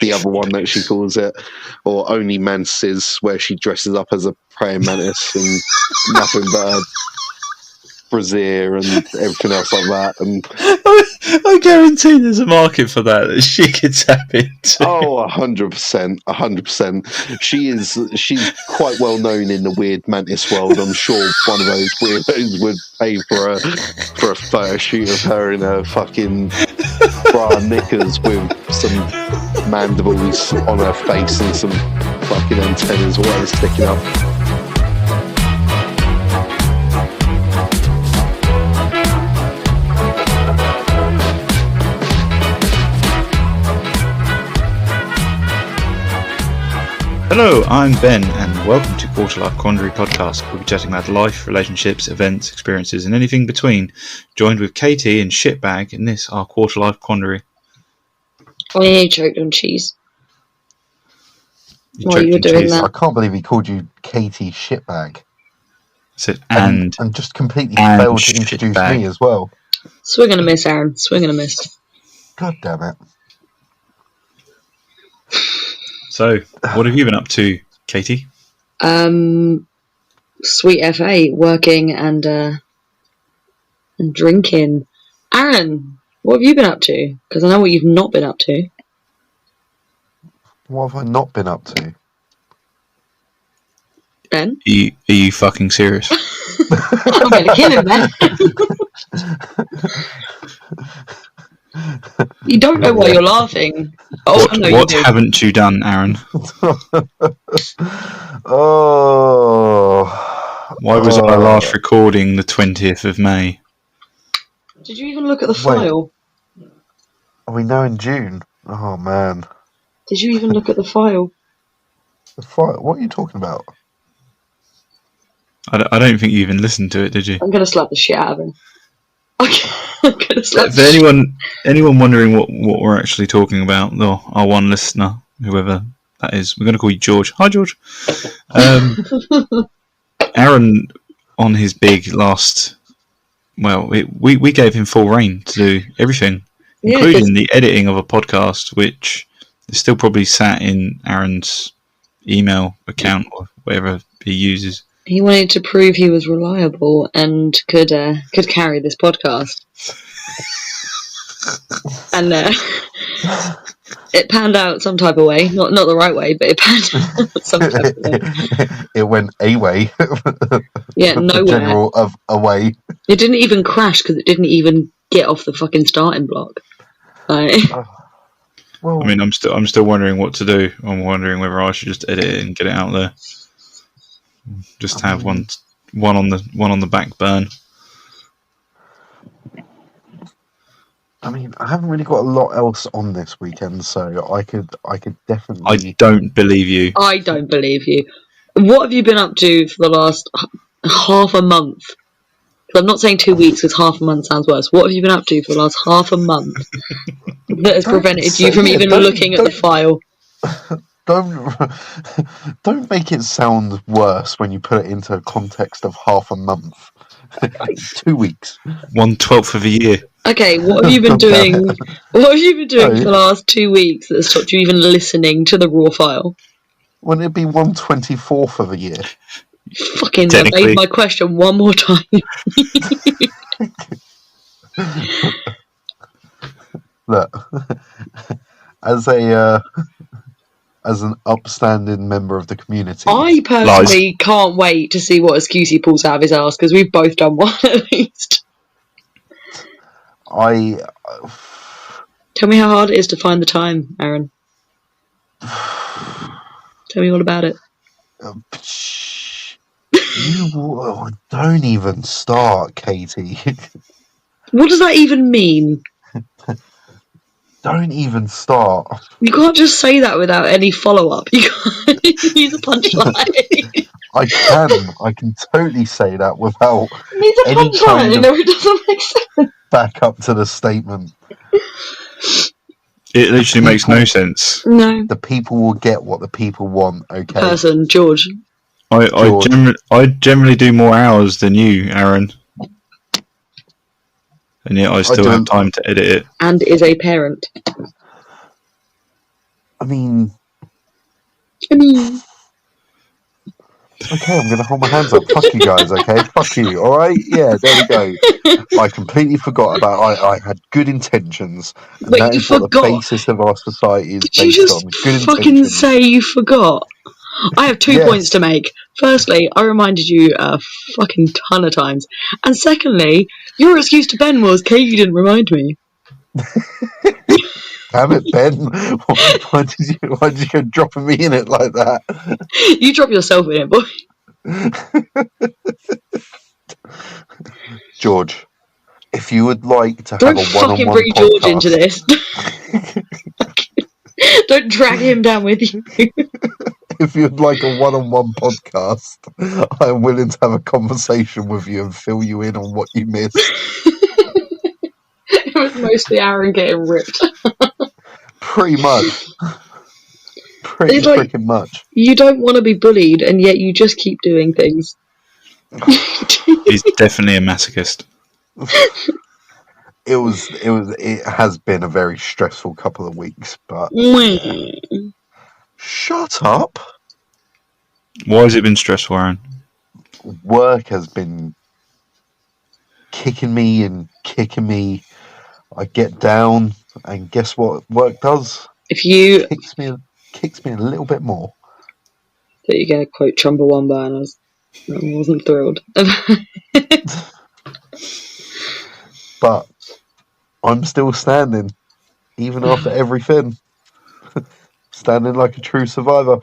the other one that she calls it, or Onlymantis, where she dresses up as a praying mantis and nothing but a brassiere and everything else like that. And I guarantee there's a market for that she could tap into. Oh, 100%, 100%. She's quite well known in the weird mantis world. I'm sure one of those weirdos would pay for a photo shoot of her in her fucking bra and knickers with some mandibles on her face and some fucking antennas or whatever sticking up. Hello, I'm Ben, and welcome to Quarterlife Quandary podcast. We'll be chatting about life, relationships, events, experiences, and anything between. Joined with Katie and Shitbag in this, our Quarterlife Quandary. I choked on cheese. While you were doing that. I can't believe he called you Katie Shitbag. And just completely failed to introduce me as well. Swing and a miss, Aaron. Swing and a miss. God damn it. So, what have you been up to, Katie? Sweet FA, working and drinking. Aaron, what have you been up to? Because I know what you've not been up to. What have I not been up to? Ben? Are you fucking serious? I'm going to kill him, Ben. You don't know why you're laughing. Oh, what haven't you done, Aaron? Why was our last recording the 20th of May? Did you even look at the file? Are we now in June? Oh, man. Did you even look at the file? The file? What are you talking about? I don't think you even listened to it, did you? I'm going to slap the shit out of him. For anyone wondering what we're actually talking about, though, our one listener, whoever that is, we're going to call you George. Hi, George. Aaron, on his big last, we gave him full reign to do everything, including the editing of a podcast, which is still probably sat in Aaron's email account or whatever he uses. He wanted to prove he was reliable and could carry this podcast. And it panned out some type of way. Not the right way, but it panned out some type of way. It went a way. Yeah, nowhere. General of a way. It didn't even crash because it didn't even get off the fucking starting block. Well, I mean, I'm still wondering what to do. I'm wondering whether I should just edit it and get it out there. Just have one on the back burn. I mean, I haven't really got a lot else on this weekend, so I could definitely. I don't believe you. I don't believe you. What have you been up to for the last half a month? I'm not saying 2 weeks because half a month sounds worse. What have you been up to for the last half a month that has prevented you from even looking at the file? Don't make it sound worse when you put it into a context of half a month. 2 weeks. 1/12 of a year. Okay, what have you been doing? What have you been doing for the last 2 weeks that stopped you even listening to the raw file? Wouldn't it be 1/24 of a year? Fucking evade my question one more time. Look, as an upstanding member of the community, I personally can't wait to see what excuse he pulls out of his ass because we've both done one at least. Tell me how hard it is to find the time, Aaron. Tell me all about it. You don't even start, Katie. What does that even mean? Don't even start. You can't just say that without any follow-up. You can't use a punchline. I can totally say that without Needs a any kind of it doesn't make sense. back up to the statement. It literally makes no sense. No. The people will get what the people want, okay? Person, George. I generally do more hours than you, Aaron. And yet I still have time to edit it. And is a parent. I mean, I mean, okay, I'm going to hold my hands up. Fuck you guys, okay? Fuck you, all right? Yeah, there we go. I completely forgot about. I had good intentions, and wait, that you is what the forgot? basis of our society is Did you based just on. Good fucking intentions. say you forgot? I have 2 Yes. points to make. Firstly, I reminded you a fucking ton of times. And secondly, your excuse to Ben was, Katie didn't remind me. Damn it, Ben! Why did you go dropping me in it like that? You drop yourself in it, boy. George, if you would like to have Don't a fucking one-on-one bring George into podcast, this. Don't drag him down with you. if you'd like a one-on-one podcast, I'm willing to have a conversation with you and fill you in on what you missed. It was mostly Aaron getting ripped. Pretty much. Pretty It's like, freaking much. you don't want to be bullied, and yet you just keep doing things. He's definitely a masochist. It has been a very stressful couple of weeks, but shut up. Why has it been stressful, Aaron? Work has been kicking me and kicking me. I get down, and guess what work does? If you... Kicks me a little bit more. That you're going to quote Chumbawamba, and I wasn't thrilled. But I'm still standing, even after everything. Standing like a true survivor.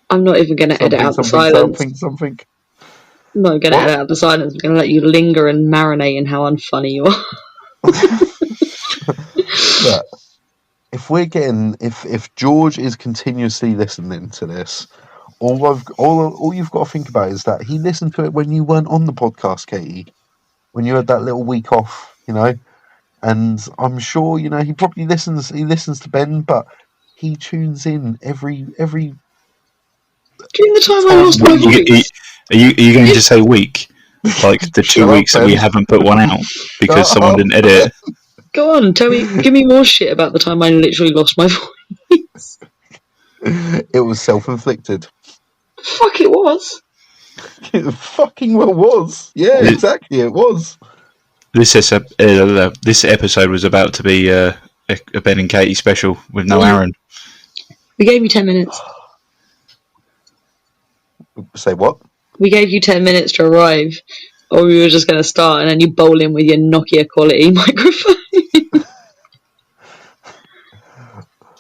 I'm not even going to edit out the silence. Something. I'm not going to edit out the silence. I'm going to let you linger and marinate in how unfunny you are. But if George is continuously listening to this, all you've got to think about is that he listened to it when you weren't on the podcast, Katie, when you had that little week off, and I'm sure he probably listens to Ben, but he tunes in every During the time I lost my voice. Are you going to say week? Like the 2 weeks that we haven't put one out because someone didn't edit it? Go on, give me more shit about the time I literally lost my voice. It was self-inflicted. Fuck, it was. It fucking well was. Yeah, exactly, it was. This episode was about to be a Ben and Katie special with no Aaron. We gave you 10 minutes. Say what? We gave you 10 minutes to arrive, or we were just going to start, and then you bowl in with your Nokia quality microphone.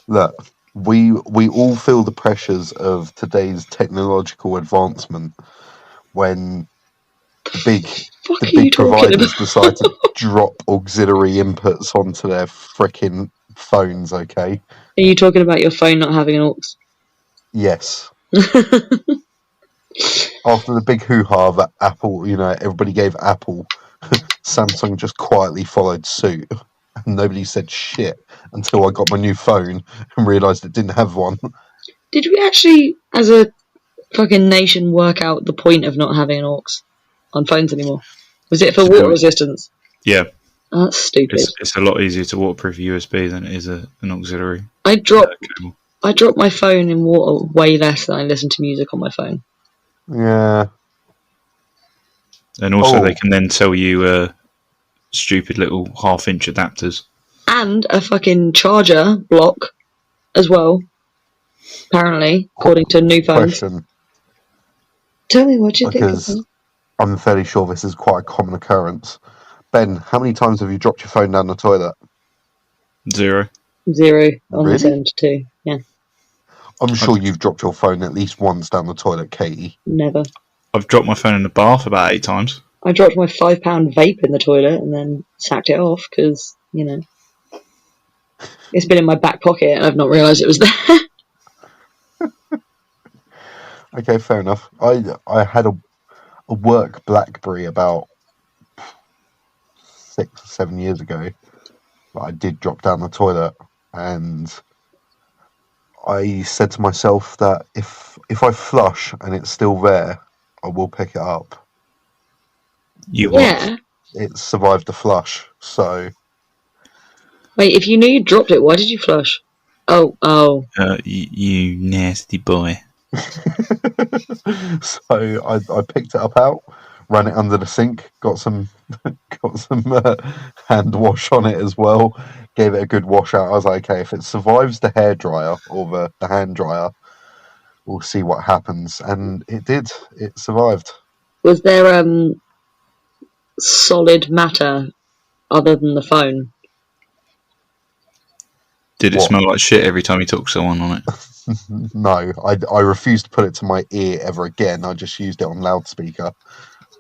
Look, we all feel the pressures of today's technological advancement when the big providers decide to drop auxiliary inputs onto their frickin' phones, okay? Are you talking about your phone not having an aux? Yes. After the big hoo-ha that Apple, everybody gave Apple, Samsung just quietly followed suit. And nobody said shit until I got my new phone and realised it didn't have one. Did we actually, as a fucking nation, work out the point of not having an aux on phones anymore? Was it for water resistance? Yeah. Oh, that's stupid. It's a lot easier to waterproof USB than it is an auxiliary. I dropped my phone in water way less than I listen to music on my phone. Yeah. And also they can then sell you stupid little half-inch adapters. And a fucking charger block as well, apparently, according to new phones. Question. Tell me what you think of that. I'm fairly sure this is quite a common occurrence. Ben, how many times have you dropped your phone down the toilet? 0. 0 on Really? this end too, yeah. I'm sure you've dropped your phone at least once down the toilet, Katie. Never. I've dropped my phone in the bath about 8 times. I dropped my £5 vape in the toilet and then sacked it off because, it's been in my back pocket and I've not realised it was there. Okay, fair enough. I had a work BlackBerry about 6 or 7 years ago that I did drop down the toilet, and I said to myself that if I flush and it's still there, I will pick it up. Yeah. It survived the flush, so... Wait, if you knew you dropped it, why did you flush? Oh. You nasty boy. So I picked it up out, ran it under the sink, got some hand wash on it as well, gave it a good wash out. I was like, okay, if it survives the hairdryer or the hand dryer, we'll see what happens. And it did. It survived. Was there solid matter other than the phone? Did it What? smell like shit every time you took someone on it? No, I refused to put it to my ear ever again. I just used it on loudspeaker.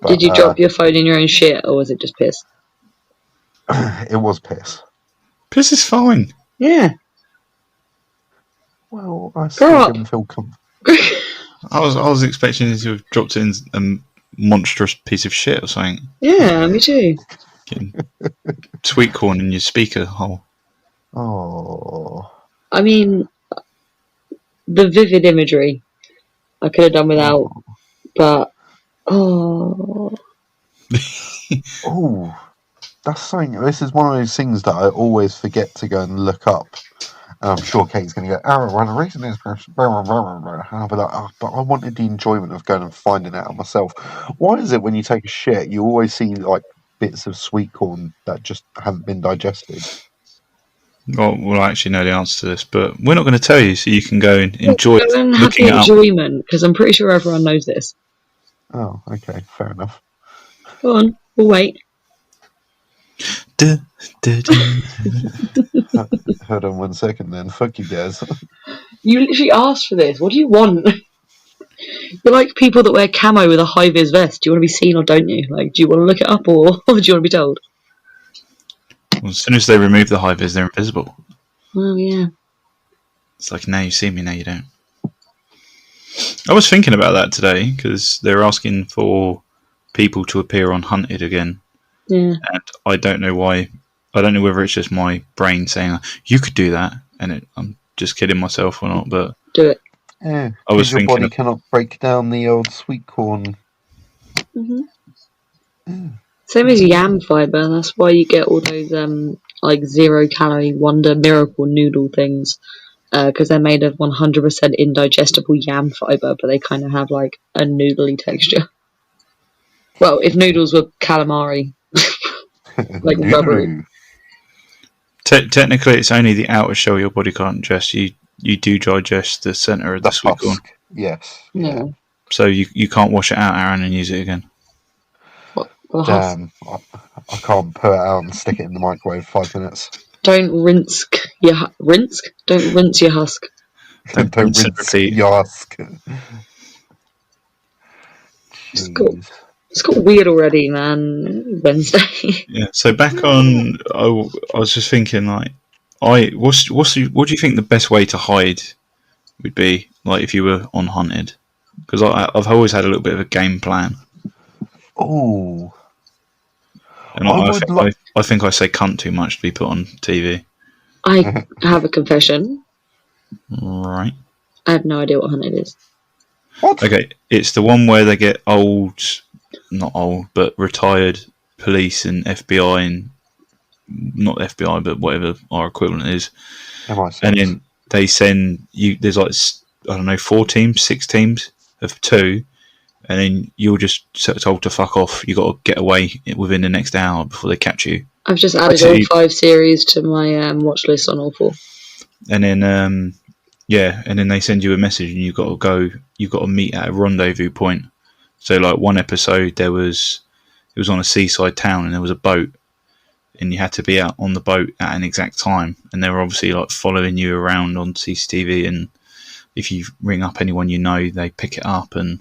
But, Did you drop your phone in your own shit, or was it just piss? It was piss. Piss is fine. Yeah. Well, I still didn't feel comfortable. I was expecting you to have dropped it in a monstrous piece of shit or something. Yeah, me too. Getting sweet corn in your speaker hole. Oh. I mean, the vivid imagery I could have done without, but Oh, that's something. This is one of those things that I always forget to go and look up. And I'm sure Kate's going to go, oh, well, the reason is, blah, blah, blah, blah. And I'll be like, oh, but I wanted the enjoyment of going and finding it out myself. Why is it when you take a shit, you always see like bits of sweet corn that just haven't been digested? Well, we'll actually know the answer to this, but we're not going to tell you, so you can go and enjoy go and have looking the it up. enjoyment, because I'm pretty sure everyone knows this. Oh, okay, fair enough. Go on, we'll wait. Hold on 1 second then. Fuck you guys. You literally asked for this. What do you want? You're like people that wear camo with a high-vis vest. Do you want to be seen or don't you? Like, do you want to look it up or do you want to be told? Well, as soon as they remove the high vis, they're invisible. Oh, yeah. It's like, now you see me, now you don't. I was thinking about that today, because they're asking for people to appear on Hunted again. Yeah. And I don't know why. I don't know whether it's just my brain saying, you could do that, and I'm just kidding myself or not, but... Do it. Yeah, I was your thinking body cannot break down the old sweet corn. Mm-hmm. Same as yam fibre. That's why you get all those like 0-calorie Wonder Miracle noodle things, because they're made of 100% indigestible yam fibre, but they kind of have like a noodly texture. Well, if noodles were calamari, like rubbery. Technically, it's only the outer shell your body can't digest. You do digest the centre of the sweet corn. Yes. Yeah. So you can't wash it out, Aaron, and use it again. What, the husk? Damn, I can't put it out and stick it in the microwave 5 minutes. Don't rinse your husk. Don't rinse your husk. It's got weird already, man. Wednesday. Yeah. So back on, I was just thinking, like, what do you think the best way to hide would be, like, if you were on Hunted? Because I've always had a little bit of a game plan. Oh. And I think I say cunt too much to be put on TV. I have a confession. Right. I have no idea what Hunted is. What? Okay, it's the one where they get not old, but retired police and FBI and not FBI, but whatever our equivalent is. And then they send you, there's like, I don't know, 4 teams, 6 teams of 2, and then you're just told to fuck off. You got to get away within the next hour before they catch you. I've just added all 5 series to my watch list on all 4. And then, and then they send you a message, and you got to meet at a rendezvous point. So, like, one episode, it was on a seaside town, and there was a boat, and you had to be out on the boat at an exact time, and they were obviously like following you around on CCTV, and if you ring up anyone you know, they pick it up, and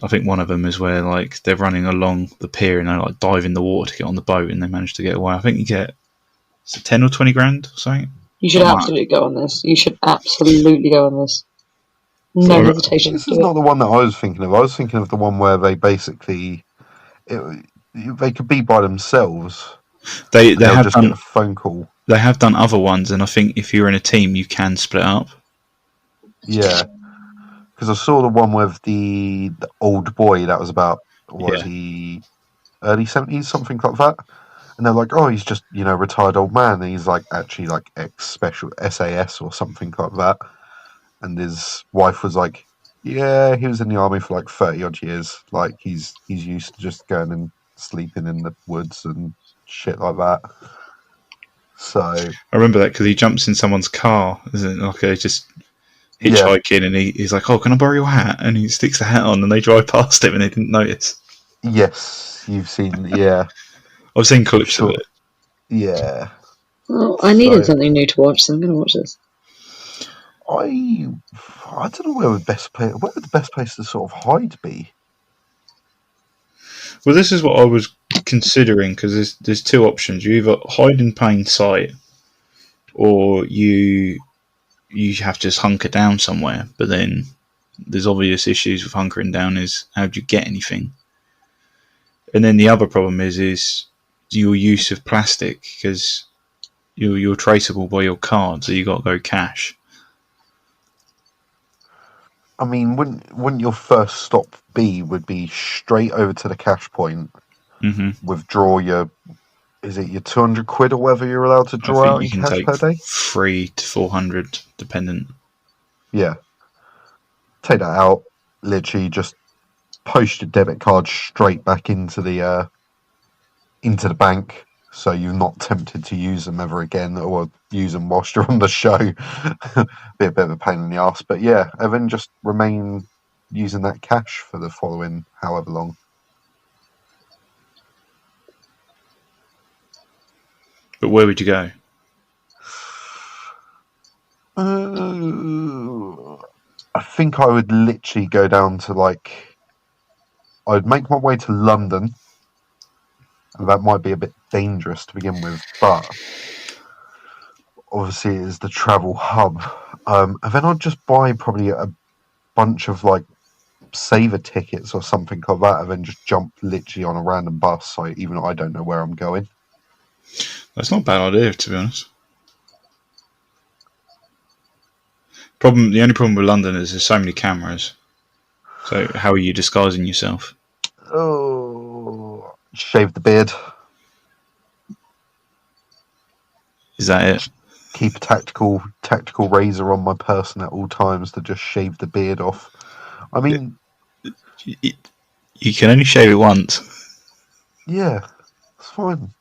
I think one of them is where, like, they're running along the pier and they like dive in the water to get on the boat, and they manage to get away. I think you get 10 or 20 grand or something. You should absolutely go on this. You should absolutely go on this. No hesitation. This is not the one that I was thinking of. I was thinking of the one where they basically they could be by themselves. They have just done get a phone call. They have done other ones, and I think if you're in a team, you can split up. Yeah, because I saw the one with the old boy that was about was he early 70s, something like that. And they're like, oh, he's just, retired old man. And he's like, actually, like, ex-special SAS or something like that. And his wife was like, yeah, he was in the army for like 30 odd years. Like, he's used to just going and sleeping in the woods and shit like that. So I remember that because he jumps in someone's car, isn't it? Like just hitchhiking, and he's like, "Oh, can I borrow your hat?" And he sticks the hat on, and they drive past him, and they didn't notice. yes, you've seen, yeah. I've seen clips of it. Yeah. Oh, I needed something new to watch, so I'm going to watch this. I don't know where would the best place to sort of hide be. Well, this is what I was considering, because there's two options. You either hide in plain sight, or you have to just hunker down somewhere. But then there's obvious issues with hunkering down. Is how do you get anything? And then the other problem is your use of plastic, because you're traceable by your card, so you got to go cash. I mean, wouldn't your first stop would be straight over to the cash point, withdraw your 200 quid or whatever you're allowed to draw out in cash per day? 300 to 400, dependent. Yeah. Take that out, literally just post your debit card straight back into the bank, so you're not tempted to use them ever again, or use them whilst you're on the show. Be a bit of a pain in the ass, but yeah, and then just remain using that cash for the following however long. But where would you go? I think I would literally go down to I'd make my way to London, and that might be a bit dangerous to begin with, but obviously it is the travel hub. And then I'd just buy probably a bunch of saver tickets or something like that, and then just jump literally on a random bus, so even I don't know where I'm going. That's not a bad idea, to be honest. The only problem with London is there's so many cameras. So how are you disguising yourself? Oh, shave the beard. Is that it? Keep a tactical razor on my person at all times to just shave the beard off. I mean, you can only shave it once. Yeah, it's fine.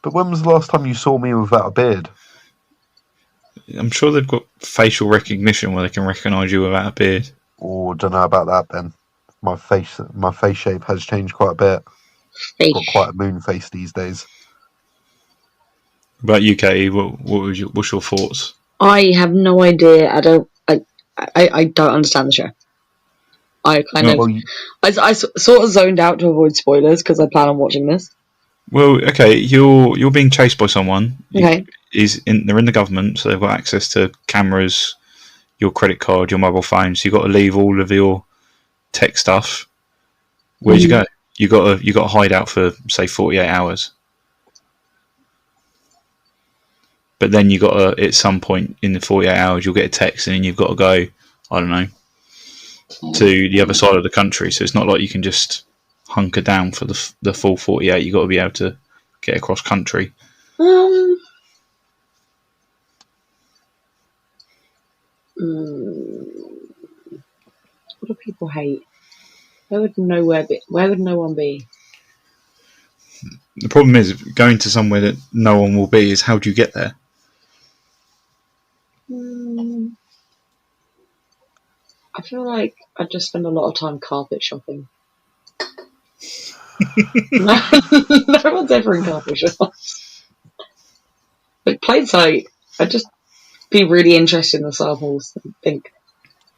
But when was the last time you saw me without a beard? I'm sure they've got facial recognition where they can recognise you without a beard. Oh, don't know about that then. My face shape has changed quite a bit. Got quite a moon face these days. About UK, what's your thoughts? I have no idea. I don't understand the show. I sort of zoned out to avoid spoilers because I plan on watching this. Well, okay, you're being chased by someone. Okay. They're in the government, so they've got access to cameras, your credit card, your mobile phone. So you've got to leave all of your tech stuff. Where'd you go? You got to hide out for say 48 hours. But then you got to, at some point in the 48 hours, you'll get a text, and then you've got to go, I don't know, to the other side of the country. So it's not like you can just hunker down for the full 48. You've got to be able to get across country. What do people hate? Where would no one be? The problem is going to somewhere that no one will be is how do you get there? I feel like I just spend a lot of time carpet shopping. No one's ever in carpet shops. Like plain sight, I'd just be really interested in the samples.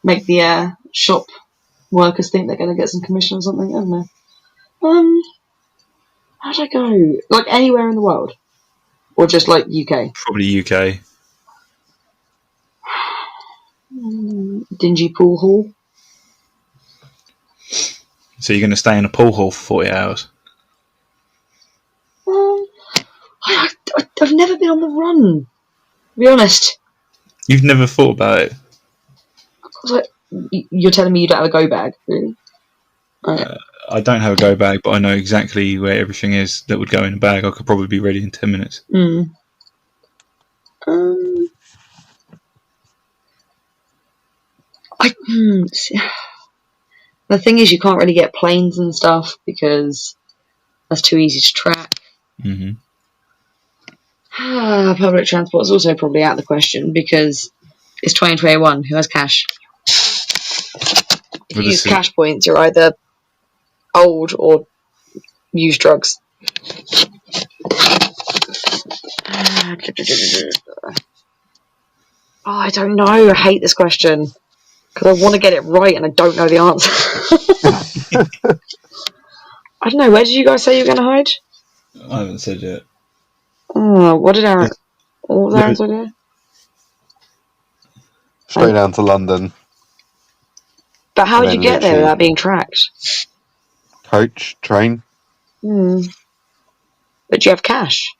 Make the shop workers think they're going to get some commission or something. I don't know. How'd I go? Like anywhere in the world, or just like UK? Probably UK. Dingy pool hall. So you're going to stay in a pool hall for 40 hours? I've never been on the run, to be honest. You've never thought about it? Like, you're telling me you don't have a go bag, really? I I don't have a go bag, but I know exactly where everything is that would go in a bag. I could probably be ready in 10 minutes. Mm. The thing is, you can't really get planes and stuff because that's too easy to track. Mm-hmm. Public transport is also probably out of the question because it's 2021. Who has cash? If you use cash points, you're either old or use drugs. I don't know. I hate this question because I want to get it right and I don't know the answer. I don't know. Where did you guys say you were going to hide? I haven't said yet. What did Aaron? What was Aaron's idea? Straight down to London. But how would you get there without being tracked? Coach, train. But do you have cash?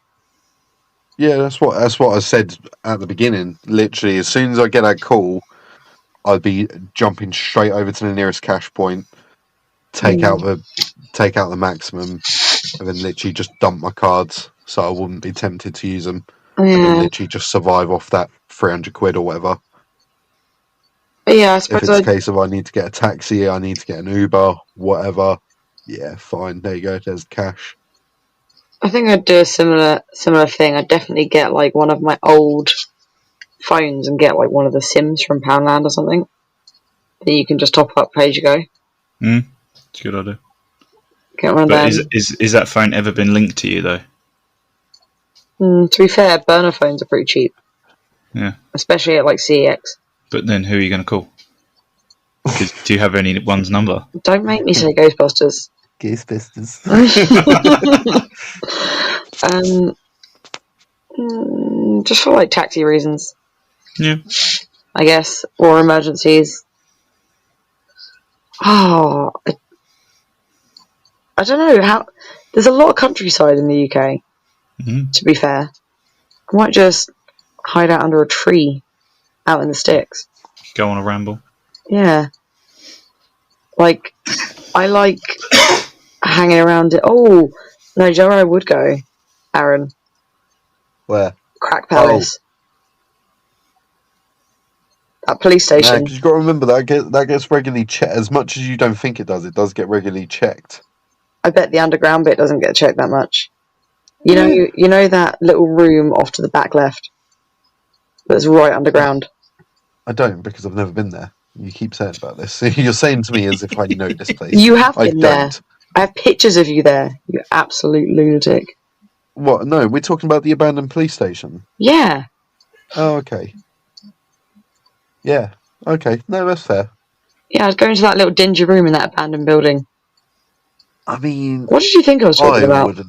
Yeah, that's what I said at the beginning. Literally, as soon as I get that call, I'd be jumping straight over to the nearest cash point, take out the maximum, and then literally just dump my cards so I wouldn't be tempted to use them, and then literally just survive off that 300 quid or whatever. Yeah, I suppose if it's a case of I need to get a taxi, I need to get an Uber, whatever. Yeah, fine. There you go. There's cash. I think I'd do a similar thing. I'd definitely get like one of my old phones and get like one of the SIMs from Poundland or something. Then you can just top up pay as you go. It's a good idea. Get one of them. Is that phone ever been linked to you though? To be fair, burner phones are pretty cheap. Yeah. Especially at like CEX. But then who are you going to call? Do you have anyone's number? Don't make me say Ghostbusters. Ghostbusters. Just for like taxi reasons. Yeah. I guess. Or emergencies. I don't know how. There's a lot of countryside in the UK. To be fair, I might just hide out under a tree out in the sticks. Go on a ramble. Yeah. Like, I like hanging around it. Oh, no, Joe, I would go, Aaron. Where? Crack Palace. That police station. Because you've got to remember that gets regularly checked. As much as you don't think it does get regularly checked. I bet the underground bit doesn't get checked that much. You know that little room off to the back left? That's right underground. I don't, because I've never been there. You keep saying about this. You're saying to me as if I know this place. You have been there. I have pictures of you there. You absolute lunatic. What? No, we're talking about the abandoned police station. Yeah. Oh, okay. Yeah. Okay. No, that's fair. Yeah, I was going to that little dingy room in that abandoned building. I mean... What did you think I was talking about?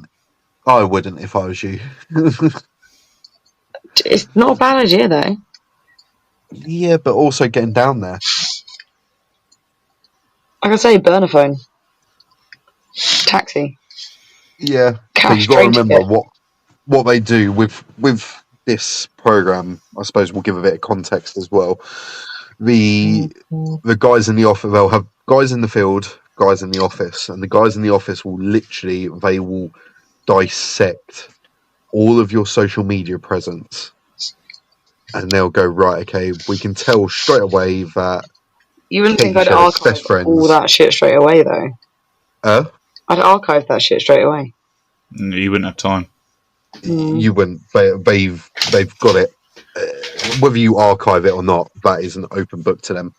I wouldn't if I was you. It's not a bad idea, though. Yeah, but also getting down there. Like I say, burner phone. Taxi. Yeah. Cash, but you've got to remember what they do with this program. I suppose we'll give a bit of context as well. The guys in the office, they'll have guys in the field, guys in the office, and the guys in the office will they will dissect all of your social media presence, and they'll go, right, okay, we can tell straight away that you wouldn't think I'd archive all that shit straight away, though. I'd archive that shit straight away. You wouldn't have time. You wouldn't. They've got it. Whether you archive it or not, that is an open book to them.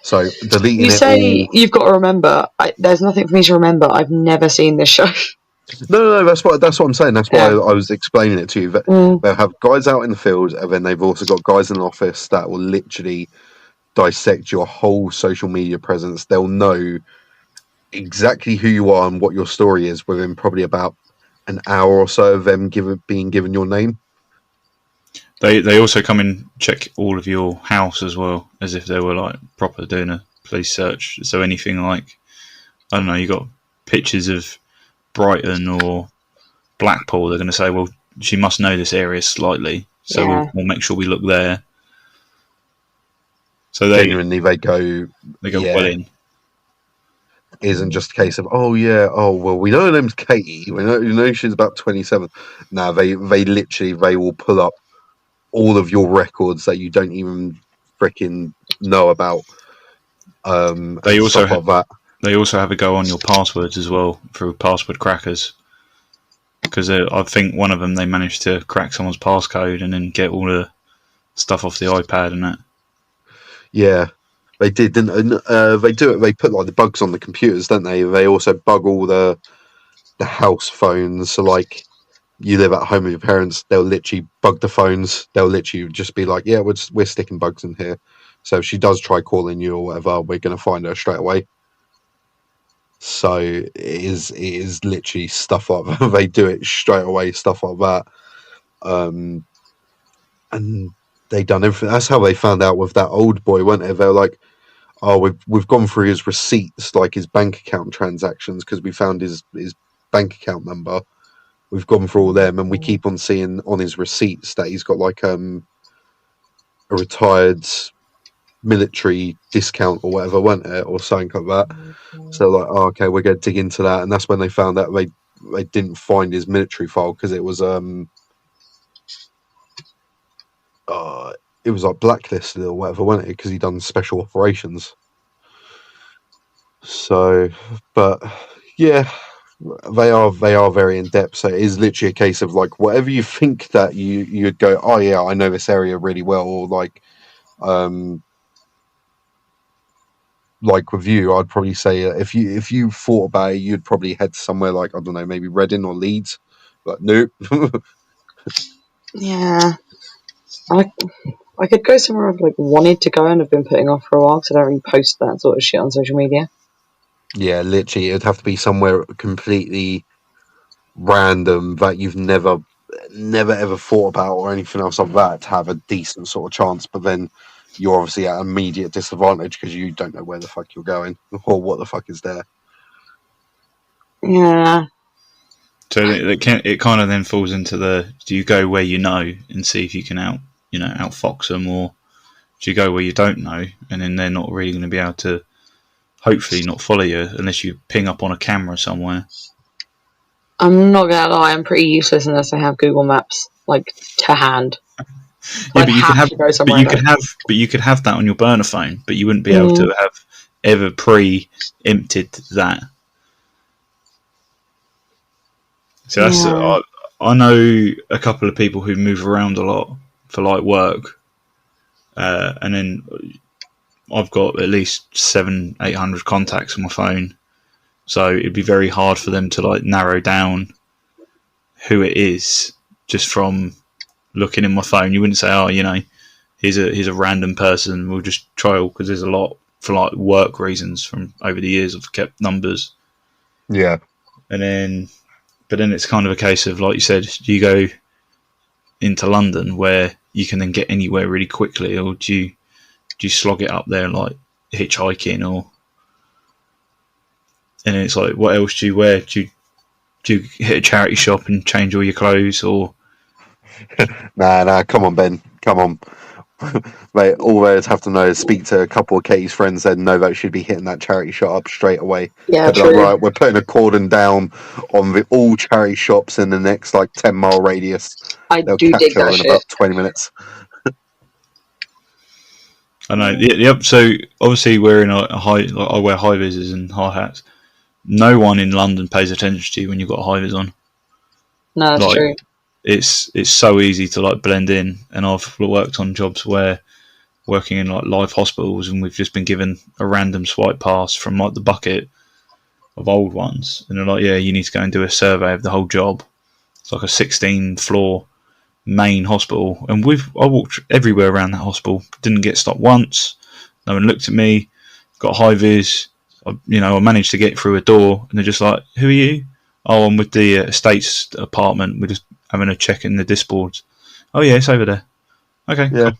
So deleting it. You say you've got to remember. There's nothing for me to remember. I've never seen this show. No. That's what I'm saying. That's why I was explaining it to you. They'll have guys out in the field, and then they've also got guys in the office that will literally dissect your whole social media presence. They'll know exactly who you are and what your story is within probably about an hour or so of them being given your name. They also come and check all of your house as well, as if they were like proper doing a police search. So anything like, I don't know, you got pictures of Brighton or Blackpool, they're going to say, well, she must know this area slightly, so we'll make sure we look there. So genuinely, they go well in. isn't just a case of, oh yeah, oh well, we know her name's Katie, we know she's about 27. Now they literally will pull up all of your records that you don't even freaking know about, and They also stuff like that. They also have a go on your passwords as well through password crackers. Because I think one of them, they managed to crack someone's passcode and then get all the stuff off the iPad and that. Yeah, they did, didn't they? They do it. They put like the bugs on the computers, don't they? They also bug all the house phones. So like, you live at home with your parents, they'll literally bug the phones. They'll literally just be like, "Yeah, we're sticking bugs in here." So if she does try calling you or whatever, we're going to find her straight away. So it is literally stuff like that. They do it straight away, stuff like that. And they done everything. That's how they found out with that old boy, weren't they? They're like, "Oh, we've gone through his receipts, like his bank account transactions, because we found his bank account number. We've gone through all them, and we keep on seeing on his receipts that he's got like a retired military discount or whatever, weren't it, or something like that." So like, oh, okay, we're going to dig into that, and that's when they found out they didn't find his military file because it was like blacklisted or whatever, wasn't it? Because he'd done special operations. So, but yeah, they are very in depth. So it is literally a case of like, whatever you think that you'd go, oh yeah, I know this area really well, or like with you, I'd probably say if you thought about it, you'd probably head somewhere like, I don't know, maybe Reading or Leeds. But nope. Yeah. I could go somewhere I've like wanted to go and have been putting off for a while because I don't really post that sort of shit on social media. Yeah, literally, it'd have to be somewhere completely random that you've never ever thought about or anything else like that to have a decent sort of chance. But then you're obviously at immediate disadvantage because you don't know where the fuck you're going or what the fuck is there. Yeah. So it kind of then falls into do you go where you know and see if you can outfox them, or do you go where you don't know and then they're not really going to be able to hopefully not follow you unless you ping up on a camera somewhere? I'm not gonna lie, I'm pretty useless unless I have Google Maps like to hand. Yeah, I'd have to go somewhere. But you could have that on your burner phone, but you wouldn't be able to have ever pre-empted that. So that's I know a couple of people who move around a lot for like work, and then I've got at least 700-800 contacts on my phone, so it'd be very hard for them to like narrow down who it is just from looking in my phone. You wouldn't say, oh, here's a random person. We'll just trial, because there's a lot for like work reasons from over the years. I've kept numbers. Yeah, but then it's kind of a case of, like you said, do you go into London where you can then get anywhere really quickly, or do you slog it up there like hitchhiking, and then it's like, what else do you wear? Do you hit a charity shop and change all your clothes, or? Nah, come on, Ben, come on. Mate, all they have to know is speak to a couple of Katie's friends and know that she'd be hitting that charity shop up straight away. Yeah, true. Like, right, we're putting a cordon down on all charity shops in the next like 10-mile radius. They'll do catch dig her that in shit. about 20 minutes. I know. Yep. So obviously we're in a high. Like, I wear high visors and hard hats. No one in London pays attention to you when you've got a high vis on. No, that's true. It's so easy to like blend in, and I've worked on jobs where working in like live hospitals, and we've just been given a random swipe pass from like the bucket of old ones, and they're like, yeah, you need to go and do a survey of the whole job. It's like a 16-floor main hospital, and I walked everywhere around that hospital, didn't get stopped once. No one looked at me. Got high vis. I managed to get through a door, and they're just like, who are you? Oh, I'm with the estates apartment. We're just having a check in the disboards. Oh yeah, it's over there. Okay, yeah.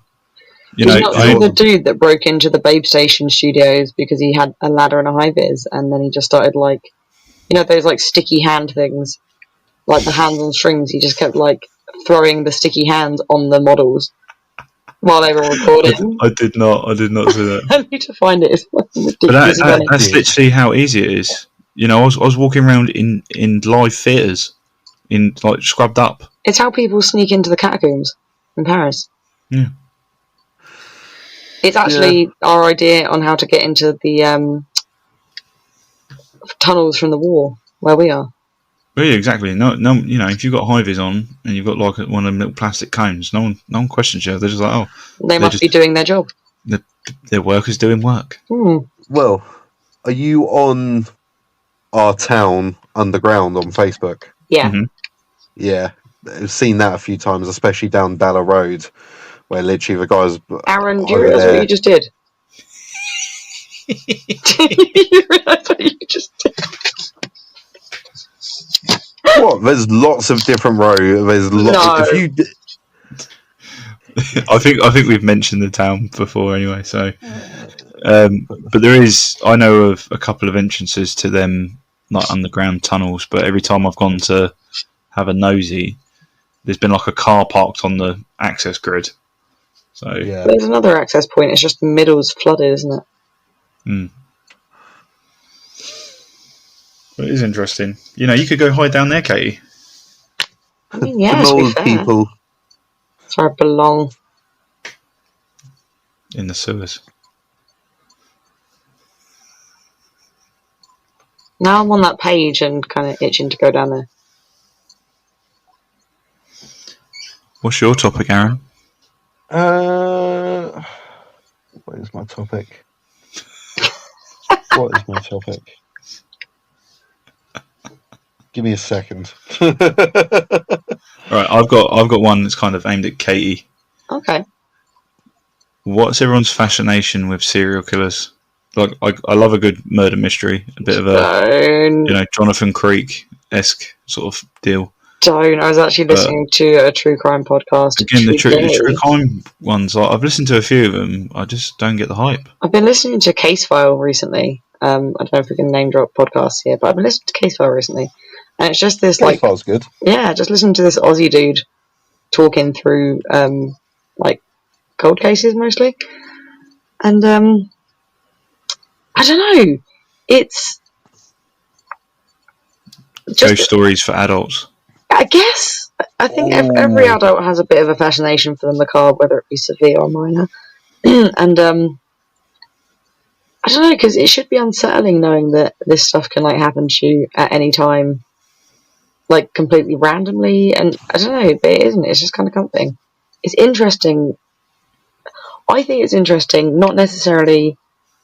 Cool. The dude that broke into the Babe Station studios because he had a ladder and a high vis, and then he just started like, those like sticky hand things, like the hands on strings. He just kept like throwing the sticky hands on the models. while they were recording. I did not see that. I need to find it. It's fucking But ridiculous. that's literally how easy it is. You know, I was walking around in live theatres, in like scrubbed up. It's how people sneak into the catacombs in Paris. Yeah. It's actually our idea on how to get into the tunnels from the war where we are. Well, yeah, exactly. No, you know, if you've got high vis on and you've got like one of them little plastic cones, no one questions you. They're just like, oh, They must be doing their job. Their workers doing work. Well, are you on our town underground on Facebook? Yeah. Mm-hmm. Yeah, I've seen that a few times, especially down Bella Road, where literally the guys. Aaron, do you realise what you just did? Do you realise what you just did? What? There's lots of different roads. There's lots. No. I think we've mentioned the town before anyway. So, but there is. I know of a couple of entrances to them, like underground tunnels. But every time I've gone to have a nosy, there's been like a car parked on the access grid. So Yeah. There's another access point. It's just the middle's flooded, isn't it? But it is interesting. You know, you could go hide down there, Katie. I mean, yeah, The to be mold fair. people. That's where I belong. In the sewers. Now I'm on that page and kind of itching to go down there. What's your topic, Aaron? What is my topic? What is my topic? Give me a second. All right, I've got one that's kind of aimed at Katie. Okay. What's everyone's fascination with serial killers? Like, I love a good murder mystery, a bit of a Jonathan Creek-esque sort of deal. Don't. I was actually listening to a true crime podcast. Again, the true crime ones, I've listened to a few of them. I just don't get the hype. I've been listening to Case File recently. I don't know if we can name drop podcasts here, but I've been listening to Case File recently. And it's just this, Case File's good. Yeah, just listen to this Aussie dude talking through, like, cold cases mostly. And, I don't know. It's just Ghost stories for adults. I guess. I think every adult has a bit of a fascination for the macabre, whether it be severe or minor. And, I don't know, because it should be unsettling knowing that this stuff can, like, happen to you at any time, like, completely randomly. And I don't know, but it isn't. It's just kind of comforting. It's interesting. I think it's interesting, not necessarily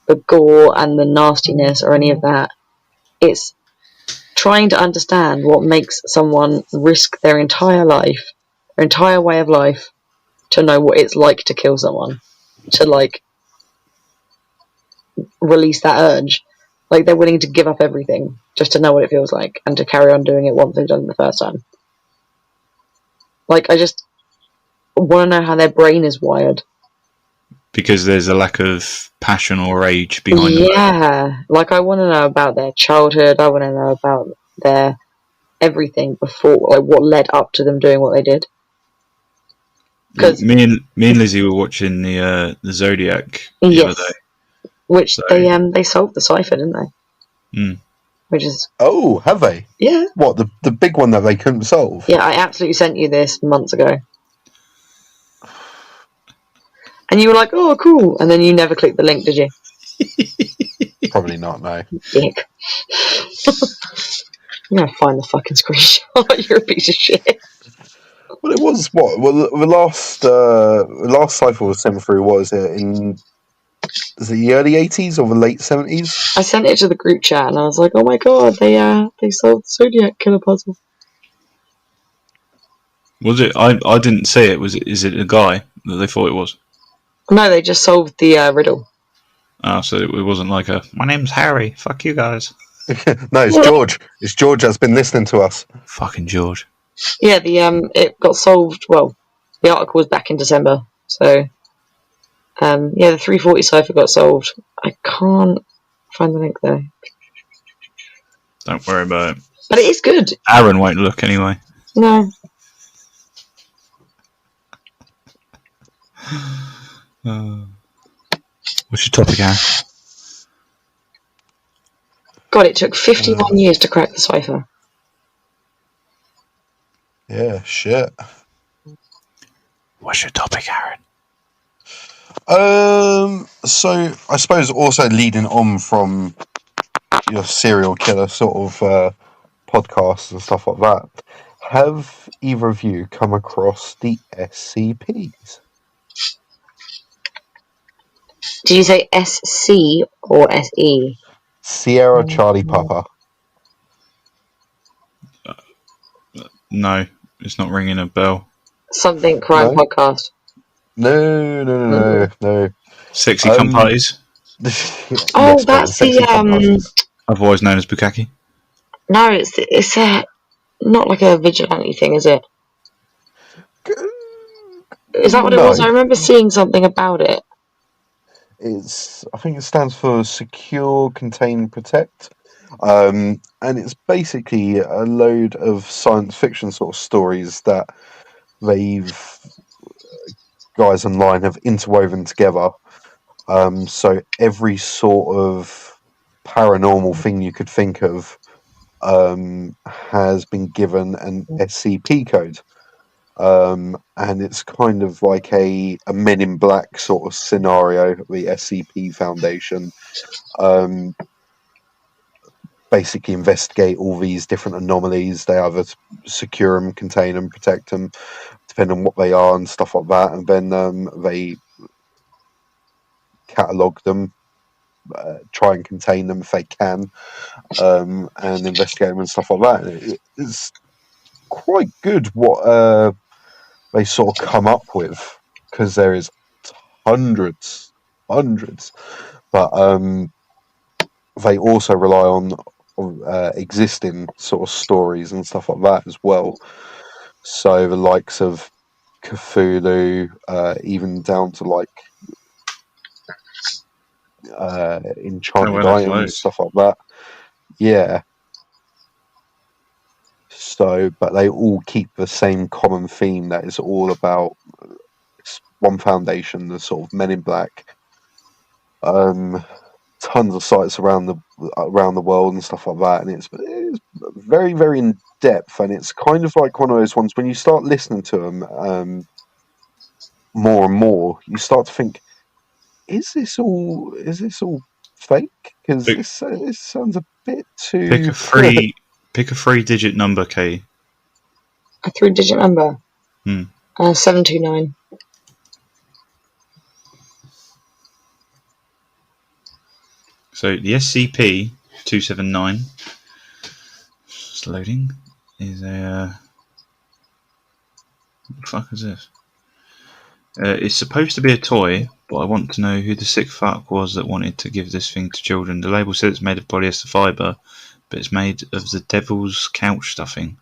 the gore and the nastiness or any of that. It's trying to understand what makes someone risk their entire life, their entire way of life, to know what it's like to kill someone, to, like, release that urge. Like, they're willing to give up everything just to know what it feels like and to carry on doing it once they've done it the first time. Like, I just want to know how their brain is wired. Because there's a lack of passion or rage behind it. Yeah, like, I want to know about their childhood. I want to know about their everything before, like, what led up to them doing what they did. Me and Lizzie were watching the Zodiac the other day. Which they solved the cipher, didn't they? Mm. Which is have they? Yeah. What, the big one that they couldn't solve? Yeah, I absolutely sent you this months ago. And you were like, oh, cool. And then you never clicked the link, did you? Probably not, no. Dick. I'm going to find the fucking screenshot. You're a piece of shit. Well, it was what? Well, the last cipher was sent through, what is it, is it the early 80s or the late 70s? I sent it to the group chat and I was like, oh my god, they solved the Zodiac killer puzzle. Was it? I didn't see it. Is it a guy that they thought it was? No, they just solved the riddle. Oh, so it wasn't like my name's Harry, fuck you guys. No, it's George. It's George that's been listening to us. Fucking George. Yeah, it got solved, well, the article was back in December, so, the 340 cipher got solved. I can't find the link, though. Don't worry about it. But it is good. Aaron won't look anyway. No. What's your topic, Aaron? God, it took 51 years to crack the cipher. Yeah, shit. What's your topic, Aaron? So I suppose also leading on from your serial killer sort of podcasts and stuff like that, have either of you come across the SCPs? Did you say SC or SE? Sierra Charlie Papa. No, it's not ringing a bell. Something crime No? podcast. No. Sexy cum parties, Oh, Yes, that's sexy the cum parties. otherwise known as bukkake. No, it's not like a vigilante thing, is it? Is that what it No. was? I remember seeing something about it. I think it stands for Secure, Contain, Protect. And it's basically a load of science fiction sort of stories that guys online have interwoven together. So every sort of paranormal thing you could think of has been given an SCP code. And it's kind of like a Men in Black sort of scenario, the SCP Foundation. Basically investigate all these different anomalies. They either secure them, contain them, protect them, depending on what they are and stuff like that. And then they catalogue them, try and contain them if they can, and investigate them and stuff like that. It's quite good what they sort of come up with, because there is hundreds, but they also rely on existing sort of stories and stuff like that as well. So the likes of Cthulhu, even down to like enchanted items, stuff like that. Yeah. So, but they all keep the same common theme that is all about one foundation, the sort of Men in Black. Tons of sites around the world and stuff like that, and it's very, very in depth, and it's kind of like one of those ones when you start listening to them more and more, you start to think, is this all fake? Because this sounds a bit too. Pick a 3-digit number, Kay. A 3-digit number. 729. So the SCP-279, just loading, is a... what the fuck is this? It's supposed to be a toy, but I want to know who the sick fuck was that wanted to give this thing to children. The label says it's made of polyester fibre, but it's made of the devil's couch stuffing.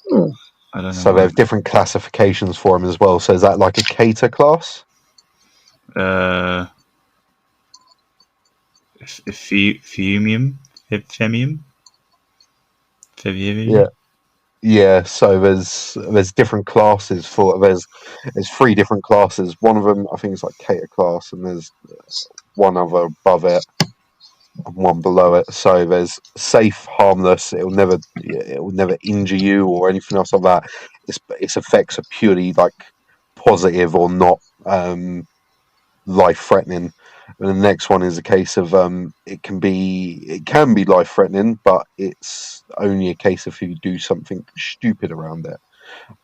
I don't know. So they have different classifications for them as well. So is that like a cater class? Femium. Yeah. So there's different classes for there's 3 different classes. One of them I think is like cater class, and there's one other above it and one below it. So there's safe, harmless. It will never injure you or anything else like that. Its effects are purely like positive or not life threatening. And the next one is a case of it can be life threatening, but it's only a case of if you do something stupid around it.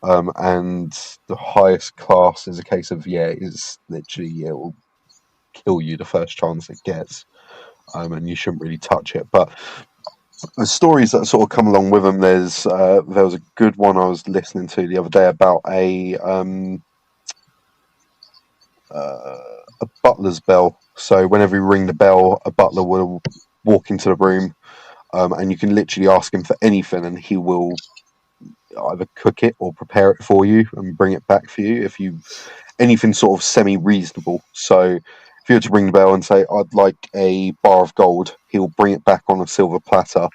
And the highest class is a case of it's literally it will kill you the first chance it gets, and you shouldn't really touch it. But the stories that sort of come along with them, there was a good one I was listening to the other day about a butler's bell. So whenever you ring the bell, a butler will walk into the room, and you can literally ask him for anything, and he will either cook it or prepare it for you and bring it back for you if you anything sort of semi-reasonable. So if you were to ring the bell and say, I'd like a bar of gold, he'll bring it back on a silver platter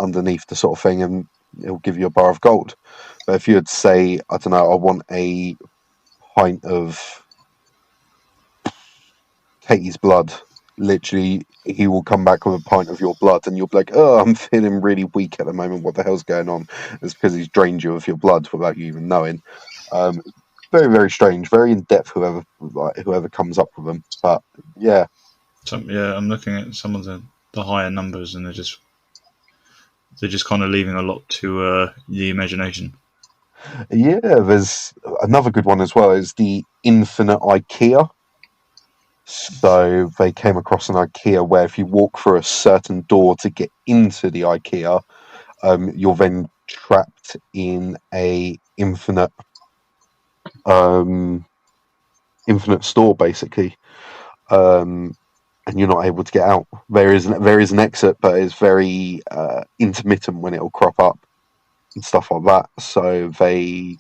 underneath the sort of thing, and he'll give you a bar of gold. But if you would say, I don't know, I want a pint of Katie's blood. Literally, he will come back with a pint of your blood, and you'll be like, "Oh, I'm feeling really weak at the moment. What the hell's going on?" It's because he's drained you of your blood without you even knowing. Very, very strange, very in depth. Whoever comes up with them, but yeah, I'm looking at some of the higher numbers, and they're just kind of leaving a lot to the imagination. yeah. There's another good one as well. Is the infinite IKEA. So they came across an IKEA where if you walk through a certain door to get into the IKEA, you're then trapped in a infinite store, basically, and you're not able to get out. There is an exit, but it's very intermittent when it'll crop up and stuff like that. So they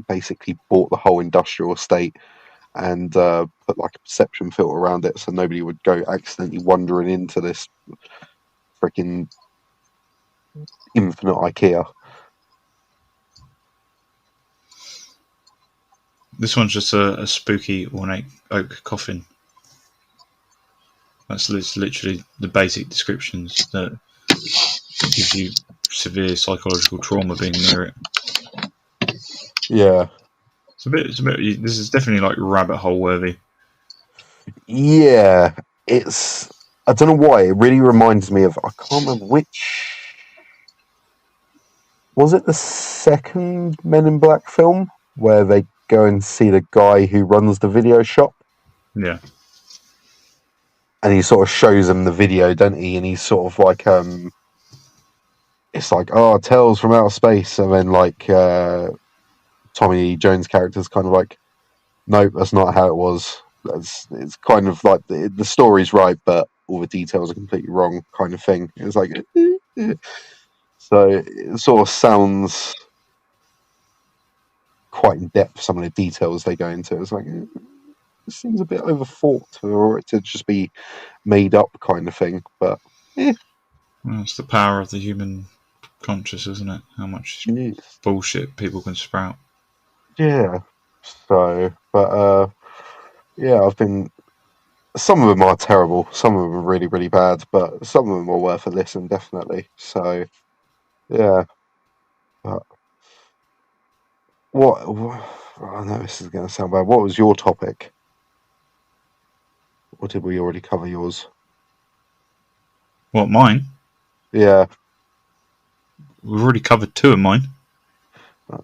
basically bought the whole industrial estate and put like a perception filter around it, so nobody would go accidentally wandering into this freaking infinite IKEA. This one's just a spooky ornate oak coffin. That's literally the basic descriptions that gives you severe psychological trauma being near it. Yeah. It's a bit. This is definitely like rabbit hole worthy. Yeah, it's. I don't know why. It really reminds me of. I can't remember which. Was it the second Men in Black film where they go and see the guy who runs the video shop? Yeah. And he sort of shows them the video, doesn't he? And he's sort of like, it's like, oh, Tales from Outer Space, and then like Tommy Lee Jones' character's kind of like, nope, that's not how it was. It's kind of like the story's right, but all the details are completely wrong, kind of thing. It's like, so it sort of sounds quite in depth. Some of the details they go into, it's like, it seems a bit overthought for it to just be made up, kind of thing. But well, it's the power of the human conscious, isn't it? How much bullshit people can sprout. Yeah. So, but yeah, I've been. Some of them are terrible. Some of them are really, really bad. But some of them are worth a listen, definitely. So, yeah. But what? I know this is going to sound bad. What was your topic? Or did we already cover yours? What, mine? Yeah. We've already covered two of mine.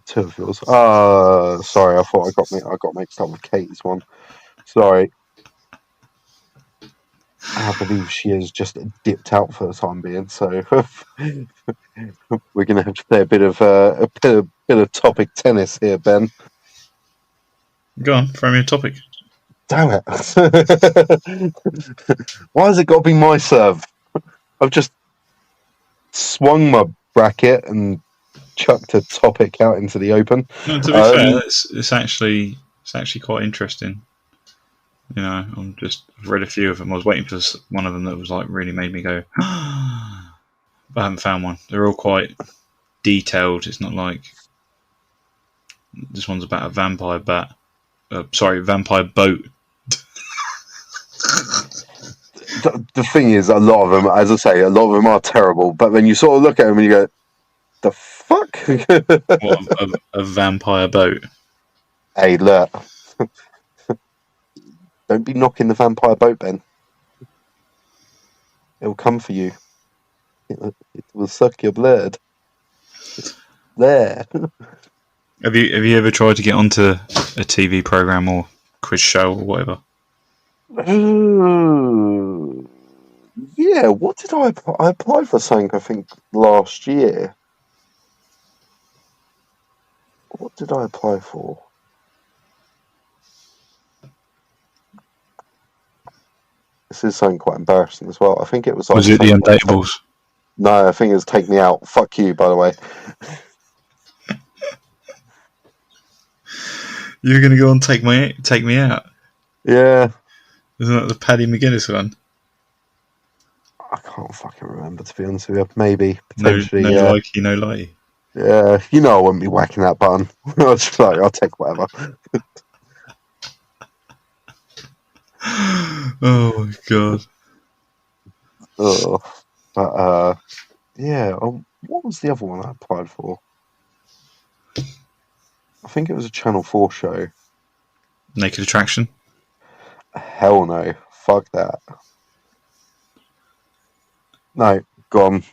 Two of yours. Sorry. I thought I got mixed up with Katie's one. Sorry. I believe she has just dipped out for the time being, so we're going to have to play a bit of topic tennis here, Ben. Go on, throw me a topic. Damn it! Why has it got to be my serve? I've just swung my bracket and chucked a topic out into the open. No, to be fair, it's actually quite interesting. You know, I've read a few of them. I was waiting for one of them that was like really made me go, but I haven't found one. They're all quite detailed. It's not like this one's about a vampire bat. Vampire boat. The thing is, a lot of them, as I say, a lot of them are terrible. But then you sort of look at them and you go, "The fuck?" What, a vampire boat? Hey, look. Don't be knocking the vampire boat, Ben. It will come for you. It will suck your blood. It's there. Have you ever tried to get onto a TV program or quiz show or whatever? Yeah. What did I apply? I applied for something, I think, last year. What did I apply for? This is something quite embarrassing as well. I think it was like... Was it the Undateables? No, I think it was Take Me Out. Fuck you, by the way. You're going to go and take me out? Yeah. Isn't that the Paddy McGuinness one? I can't fucking remember, to be honest with you. Maybe, potentially, no yeah. likey, no lighty. Yeah, you know I wouldn't be whacking that button. I'll take whatever. Oh my god. Oh, but yeah. What was the other one I applied for? I think it was a Channel 4 show. Naked Attraction. Hell no. Fuck that. No, gone.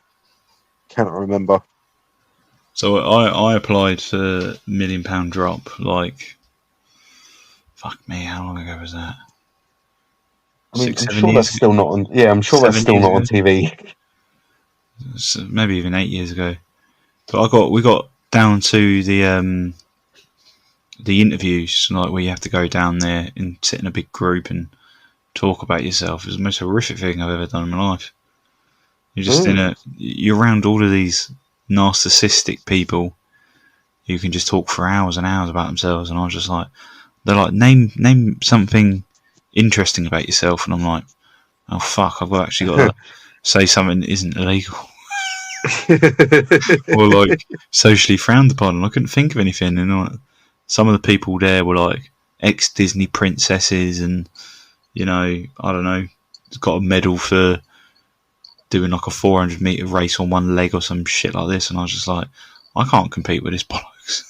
Cannot remember. So I applied for £1 Million Drop. Like, fuck me, how long ago was that? I mean, 6, I'm 7 sure years that's ago. still not on. Yeah, I'm sure that's 7 still years not on ago. TV. So maybe even 8 years ago. But we got down to the interviews, like where you have to go down there and sit in a big group and talk about yourself. It was the most horrific thing I've ever done in my life. You're just you're around all of these narcissistic people who can just talk for hours and hours about themselves, and I was just like, they're like, name something interesting about yourself, and I'm like, oh fuck, I've actually got to say something that isn't illegal or like socially frowned upon, and I couldn't think of anything. And some of the people there were like ex-Disney princesses, and I don't know, got a medal for doing like a 400-meter race on one leg or some shit like this, and I was just like, I can't compete with this bollocks.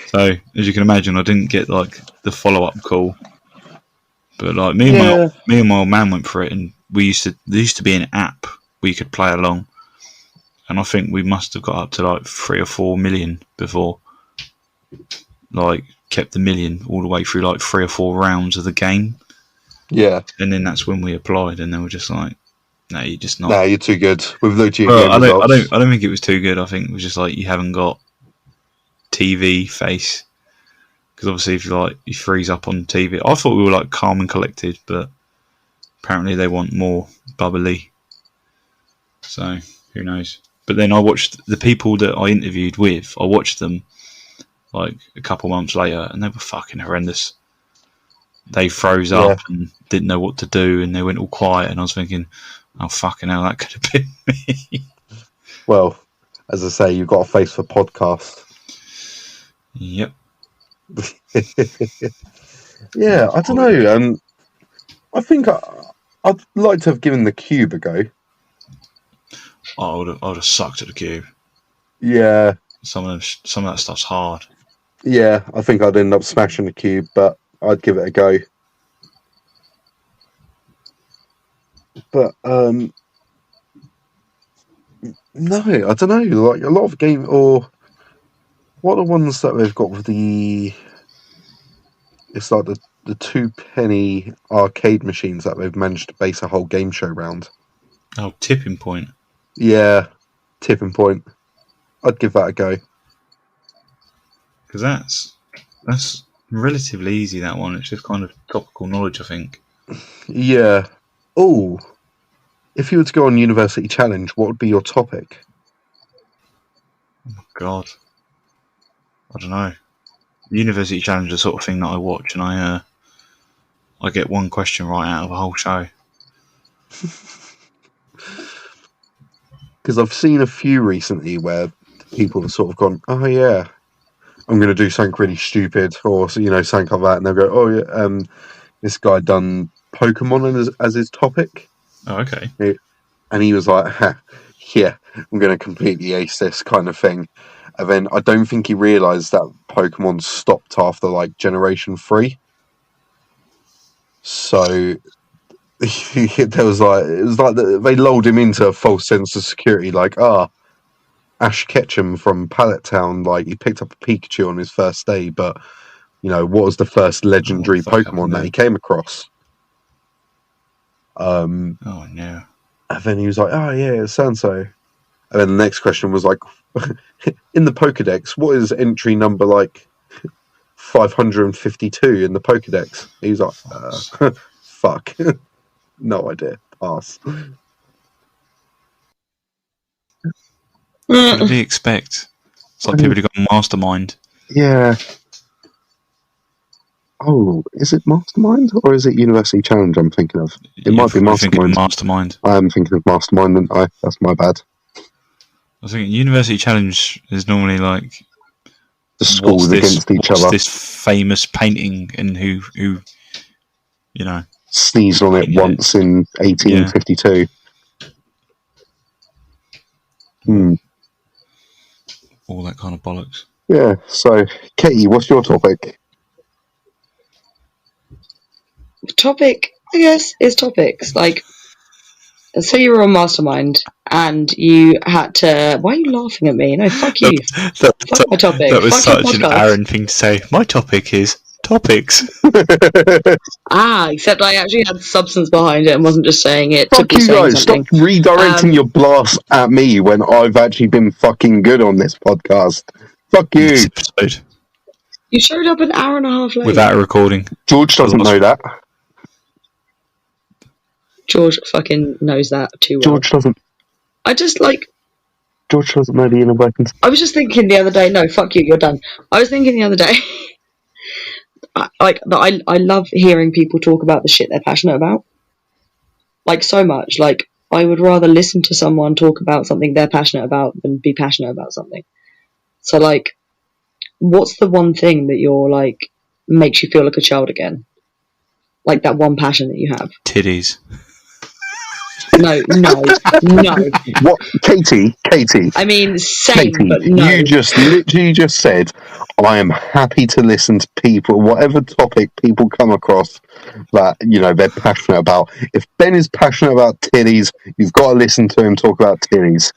So as you can imagine, I didn't get like the follow-up call, but like me and my old man went for it, and there used to be an app where you could play along, and I think we must have got up to like 3 or 4 million before, like kept the million all the way through like 3 or 4 rounds of the game. Yeah. And then that's when we applied, and they were just like, no, you're just not. Nah, you're too good. We've looked at your Well, game results. I don't think it was too good. I think it was just like you haven't got TV face, because obviously if you freeze up on TV, I thought we were like calm and collected, but apparently they want more bubbly. So who knows? But then I watched the people that I interviewed with. I watched them like a couple months later, and they were fucking horrendous. They froze up and didn't know what to do, and they went all quiet. And I was thinking, oh fucking hell, that could have been me. Well, as I say, you've got a face for podcasts. Yep. Yeah, I don't know. I think I'd like to have given the Cube a go. I would have sucked at the Cube. Yeah. Some of that stuff's hard. Yeah, I think I'd end up smashing the Cube, but I'd give it a go. But no, I don't know. Like a lot of game, or what are the ones that they've got with the? It's like the 2-penny arcade machines that they've managed to base a whole game show around. Oh, Tipping Point. Yeah, Tipping Point. I'd give that a go. Because that's relatively easy, that one. It's just kind of topical knowledge, I think. Yeah. Oh, if you were to go on University Challenge, what would be your topic? Oh my god, I don't know. The University Challenge is the sort of thing that I watch, and I get one question right out of a whole show. Because I've seen a few recently where people have sort of gone, oh yeah, I'm going to do something really stupid, or something like that, and they'll go, oh yeah, this guy done Pokemon as his topic. Oh, okay. And he was like, yeah, I'm going to completely ace this kind of thing. And then I don't think he realised that Pokemon stopped after like Generation 3. So it was like they lulled him into a false sense of security, like, Ash Ketchum from Pallet Town, like he picked up a Pikachu on his first day, but what was the first legendary Pokemon that he came across? Oh no. And then he was like, oh yeah, it's so-and-so. And then the next question was like, in the Pokedex, what is entry number like 552 in the Pokedex? He was like, fuck. No idea. Pass. What did he expect? It's like people who got Mastermind. Yeah. Oh, is it Mastermind or is it University Challenge I'm thinking of? It might be Mastermind. I am thinking of Mastermind, and that's my bad. I was thinking University Challenge is normally like the schools against each other. This famous painting, and who sneezed on it once in 1852. All that kind of bollocks. Yeah. So, Katie, what's your topic? The topic, I guess, is topics. Like, say you were on Mastermind and you had to. Why are you laughing at me? No, fuck you. Fuck my topic. That was fuck such an your podcast. Aaron thing to say. My topic is topics. Except I actually had substance behind it and wasn't just saying it to Fuck be you saying guys! something. Stop redirecting your blast at me when I've actually been fucking good on this podcast. Fuck you. This episode. You showed up an hour and a half late. Without a recording. George doesn't know that. George fucking knows that too well. George doesn't. George doesn't know the inner workings. I was just thinking the other day. No, fuck you. You're done. I was thinking the other day. I love hearing people talk about the shit they're passionate about. Like, so much. Like, I would rather listen to someone talk about something they're passionate about than be passionate about something. So, like, what's the one thing that you're, like, makes you feel like a child again? Like, that one passion that you have. Titties. No. What? Katie? I mean, same, Katie, but no. you just literally just said, I am happy to listen to people, whatever topic people come across that, they're passionate about. If Ben is passionate about titties, you've got to listen to him talk about titties.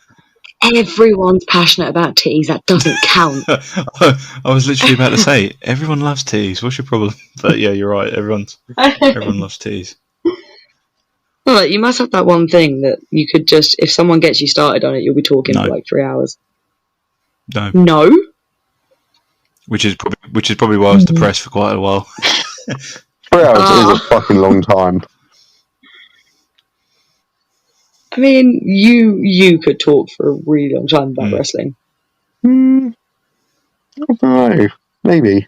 Everyone's passionate about titties. That doesn't count. I was literally about to say, everyone loves titties. What's your problem? But yeah, you're right. Everyone loves titties. Well, you must have that one thing that you could just, if someone gets you started on it, you'll be talking for like 3 hours. No? Which is probably why I was depressed for quite a while. 3 hours is a fucking long time. I mean, you could talk for a really long time about wrestling. I don't know. Maybe.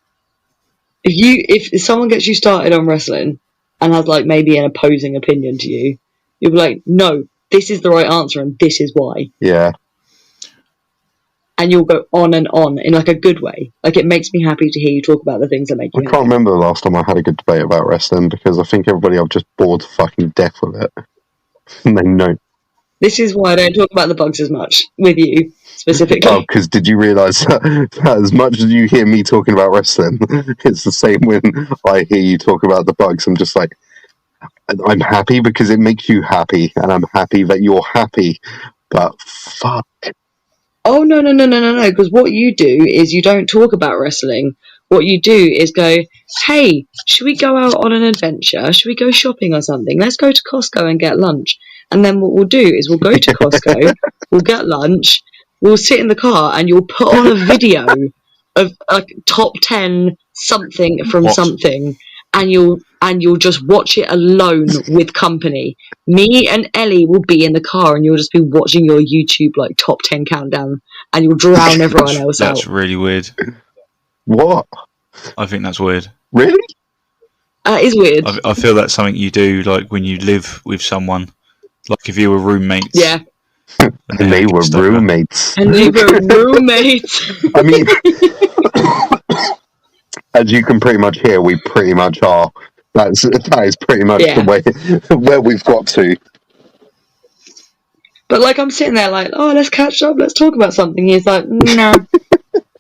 If someone gets you started on wrestling and has like maybe an opposing opinion to you, you'll be like, no, this is the right answer and this is why. Yeah. And you'll go on and on in like a good way. Like, it makes me happy to hear you talk about the things that make you happy. I can't remember the last time I had a good debate about wrestling because I think everybody I've just bored to fucking death with it. And they know. This is why I don't talk about the bugs as much with you, specifically. Oh, because did you realise that as much as you hear me talking about wrestling, it's the same when I hear you talk about the bugs. I'm just like, I'm happy because it makes you happy, and I'm happy that you're happy, but fuck. Oh, no, because what you do is you don't talk about wrestling. What you do is go, hey, should we go out on an adventure? Should we go shopping or something? Let's go to Costco and get lunch. And then what we'll do is we'll go to Costco, we'll get lunch, we'll sit in the car, and you'll put on a video of a top 10 something from something, and you'll just watch it alone with company. Me and Ellie will be in the car, and you'll just be watching your YouTube like top 10 countdown, and you'll drown everyone else out. That's really weird. What? I think that's weird. Really? It is weird. I feel that's something you do like when you live with someone. Like if you were roommates. Yeah. And they were roommates. And they were roommates. I mean, as you can pretty much hear, we pretty much are. That is pretty much the way where we've got to. But like, I'm sitting there like, oh, let's catch up, let's talk about something. He's like, no.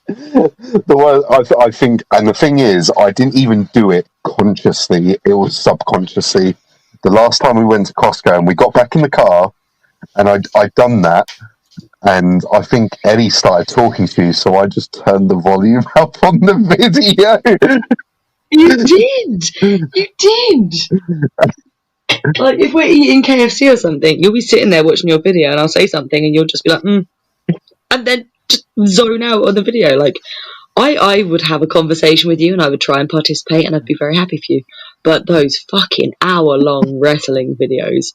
I think, and the thing is, I didn't even do it consciously. It was subconsciously. The last time we went to Costco and we got back in the car, and I'd done that, and I think Eddie started talking to you, so I just turned the volume up on the video. You did. Like, if we're eating KFC or something, you'll be sitting there watching your video, and I'll say something, and you'll just be like, and then just zone out on the video. Like, I would have a conversation with you, and I would try and participate, and I'd be very happy for you. But those fucking hour-long wrestling videos,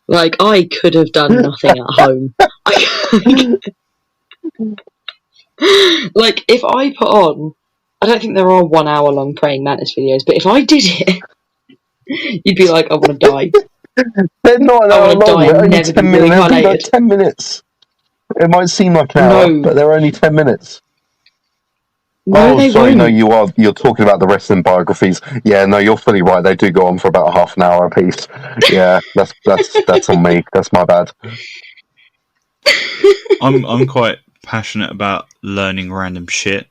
like, I could have done nothing at home. Like, if I put on, I don't think there are 1 hour long praying mantis videos, but if I did it, you'd be like, I want to die. They're not an hour long, they're only 10 minutes. They'll be like 10 minutes. It might seem like an hour, but they're only 10 minutes. No, Oh, they sorry, no, won't. you're talking about the wrestling biographies. Yeah, no, you're fully right. They do go on for about half an hour apiece. Yeah, that's on me. That's my bad. I'm quite passionate about learning random shit,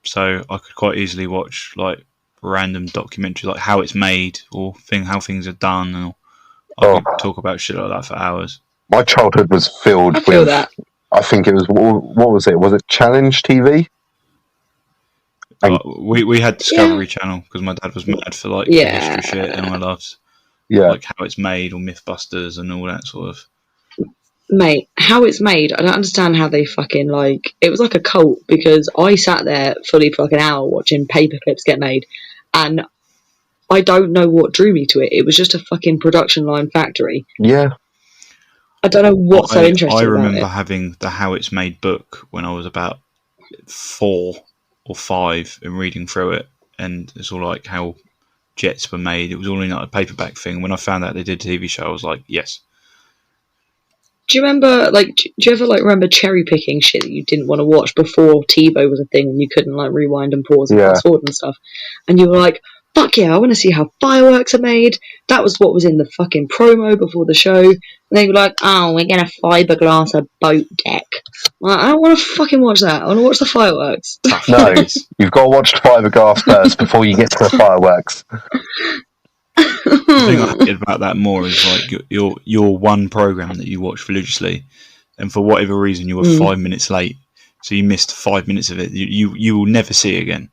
so I could quite easily watch like random documentary, like how it's made or how things are done, or I Oh, could talk about shit like that for hours. my childhood was I filled feel with. that. I think it was what was it? Was it Challenge TV? And We had Yeah. Discovery Channel because my dad was mad for like the history shit, and I Yeah. loved yeah, like how it's made or MythBusters and all that sort of. Mate, how it's made, I don't understand how they fucking like. It was like a cult because I sat there fully for like an hour watching paper clips get made, and I don't know what drew me to it. It was just a fucking production line factory. yeah, I don't know what's so I interesting about remember it. having the How It's Made book when I was about 4 or 5 and reading through it, and it's all like how jets were made. It was all in like a paperback thing. When I found out they did a TV show, I was like, yes. Do you remember, like, do you ever like remember cherry picking shit that you didn't want to watch before TiVo was a thing and you couldn't like rewind and pause and yeah. fast forward and stuff? And you were like, fuck yeah, I want to see how fireworks are made. That was what was in the fucking promo before the show. And they were like, oh, we're gonna fiberglass a boat deck. Like, I don't want to fucking watch that. I want to watch the fireworks. Tough No, days. you've got to watch Fiberglass first before you get to the fireworks. The thing I hated about that more is like your one program that you watch religiously, and for whatever reason you were 5 minutes late, so you missed 5 minutes of it. You will never see it again,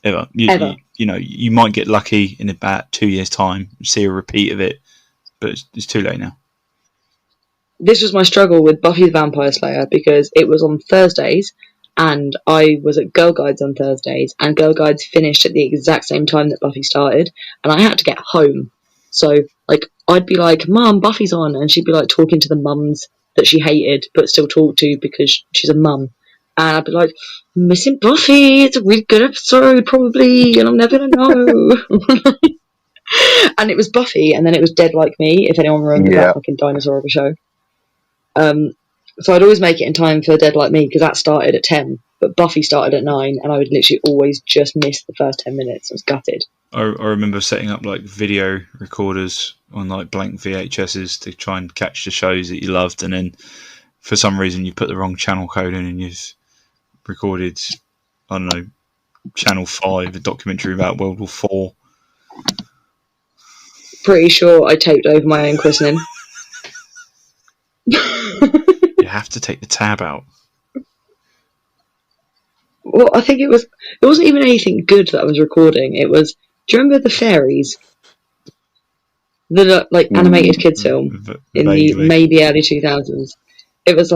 ever. Ever. You know, you might get lucky in about 2 years' time, see a repeat of it, but it's too late now. This was my struggle with Buffy the Vampire Slayer because it was on Thursdays and I was at Girl Guides on Thursdays and Girl Guides finished at the exact same time that Buffy started and I had to get home. So, like, I'd be like, Mum, Buffy's on, and she'd be like talking to the mums that she hated but still talked to because she's a mum. And I'd be like, missing Buffy, it's a really good episode, probably, and I'm never gonna know. And it was Buffy, and then it was Dead Like Me, if anyone remembers Yeah. that fucking dinosaur of a show. So I'd always make it in time for Dead Like Me because that started at 10, but Buffy started at 9, and I would literally always just miss the first 10 minutes. I was gutted. I remember setting up like video recorders on like blank VHSs to try and catch the shows that you loved, and then for some reason you put the wrong channel code in and you've recorded, I don't know, Channel 5, a documentary about World War 4. Pretty sure I taped over my own christening. You have to take the tab out. Well, I think it wasn't even anything good that I was recording. It was, do you remember the fairies? The like animated kids film in the maybe early 2000s. It was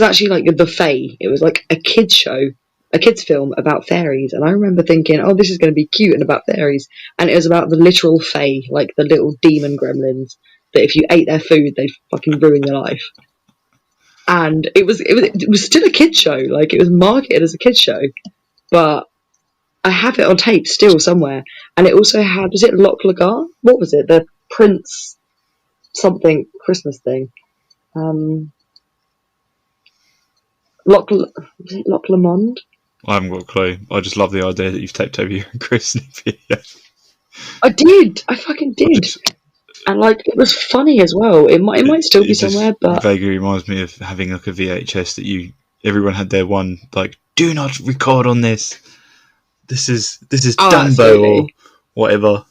actually like the Fae. It was like a kids show, a kids film about fairies, and I remember thinking, oh, this is going to be cute and about fairies, and it was about the literal Fae, like the little demon gremlins that if you ate their food, they'd fucking ruin your life. And it was still a kids show, like it was marketed as a kids show, but I have it on tape still somewhere. And it also had, was it Loch Lagar? What was it? The Prince something Christmas thing. Was it Loch Lomond? I haven't got a clue. I just love the idea that you've taped over your christening video. I did. I fucking did. And like it was funny as well. It might still be somewhere, but vaguely reminds me of having like a VHS that everyone had their one like, do not record on this. This is Dumbo absolutely. or whatever.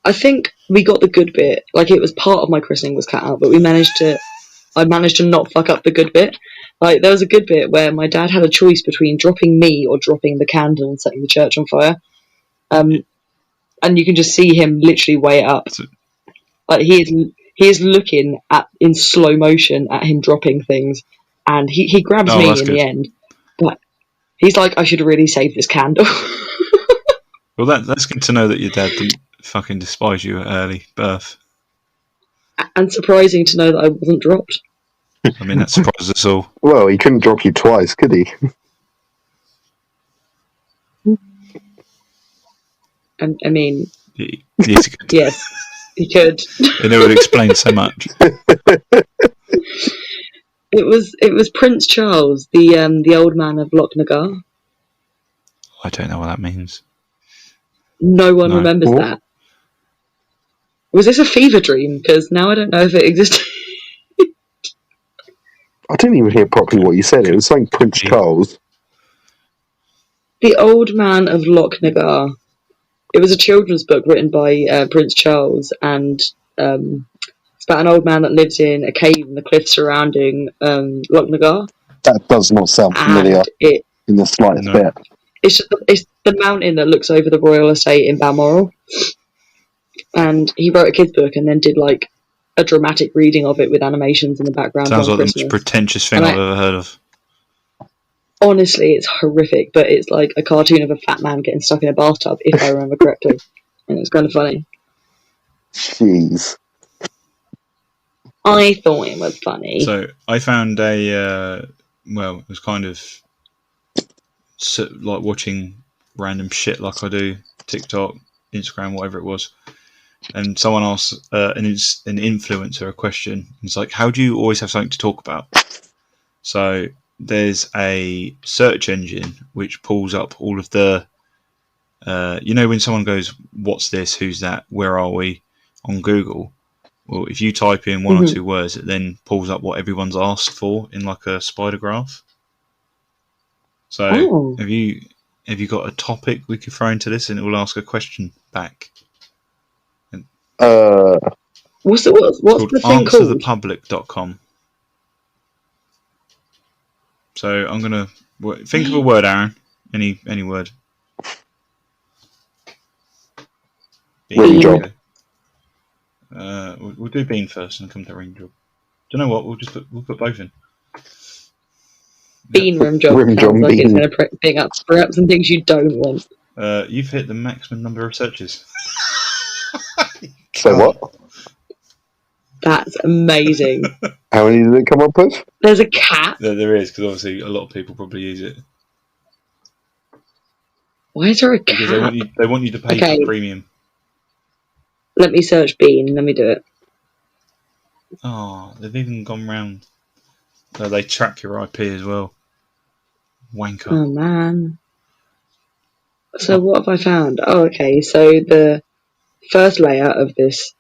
I think we got the good bit. Like it was part of my christening was cut out, but I managed to not fuck up the good bit. Like there was a good bit where my dad had a choice between dropping me or dropping the candle and setting the church on fire. And you can just see him literally weigh it up. Like he is looking at in slow motion at him dropping things, and he grabs me in good. the end. But he's like, I should really save this candle. Well, that's good to know that your dad didn't fucking despise you at early birth. And surprising to know that I wasn't dropped. I mean, that surprises us all. Well, he couldn't drop you twice, could he? And I mean, yes, yes, he could. And it would explain so much. It was Prince Charles, the old man of Lochnagar. I don't know what that means. No one No. remembers What? that. Was this a fever dream? Because now I don't know if it existed. I didn't even hear properly what you said. It was like Prince Charles. The Old Man of Lochnagar. It was a children's book written by Prince Charles, and it's about an old man that lives in a cave in the cliffs surrounding Lochnagar. That does not sound familiar And in the slightest No. bit. it's the mountain that looks over the royal estate in Balmoral. And he wrote a kid's book and then did like a dramatic reading of it with animations in the background. Sounds on like the Christmas. most pretentious thing And I've ever heard of. Honestly, it's horrific, but it's like a cartoon of a fat man getting stuck in a bathtub, if I remember correctly. And it's kind of funny. Jeez. I thought it was funny. So I found it was kind of like watching random shit like I do, TikTok, Instagram, whatever it was. And someone asked an influencer a question. It's like, how do you always have something to talk about? So there's a search engine which pulls up all of the, when someone goes, what's this, who's that, where are we, on Google. Well, if you type in one or two words, it then pulls up what everyone's asked for in like a spider graph. So have you got a topic we could throw into this, and it will ask a question back? What's the thing called? Answerthepublic.com. So I'm gonna think of a word, Aaron. Any word. Ring job. We'll do bean first and come to ring job. Do you know what? We'll put both in. Bean rim job. Rim job, Sounds like bean. it's going to bring up some things you don't want. You've hit the maximum number of searches. So what? That's amazing. How many did it come up with? There's a cat. There is, because obviously a lot of people probably use it. Why is there a Because cat? they want you to pay for the premium. Let me search bean. Let me do it. Oh, they've even gone round. They track your IP as well. Wanker. Oh man. So what have I found? Oh, okay. So the first layer of this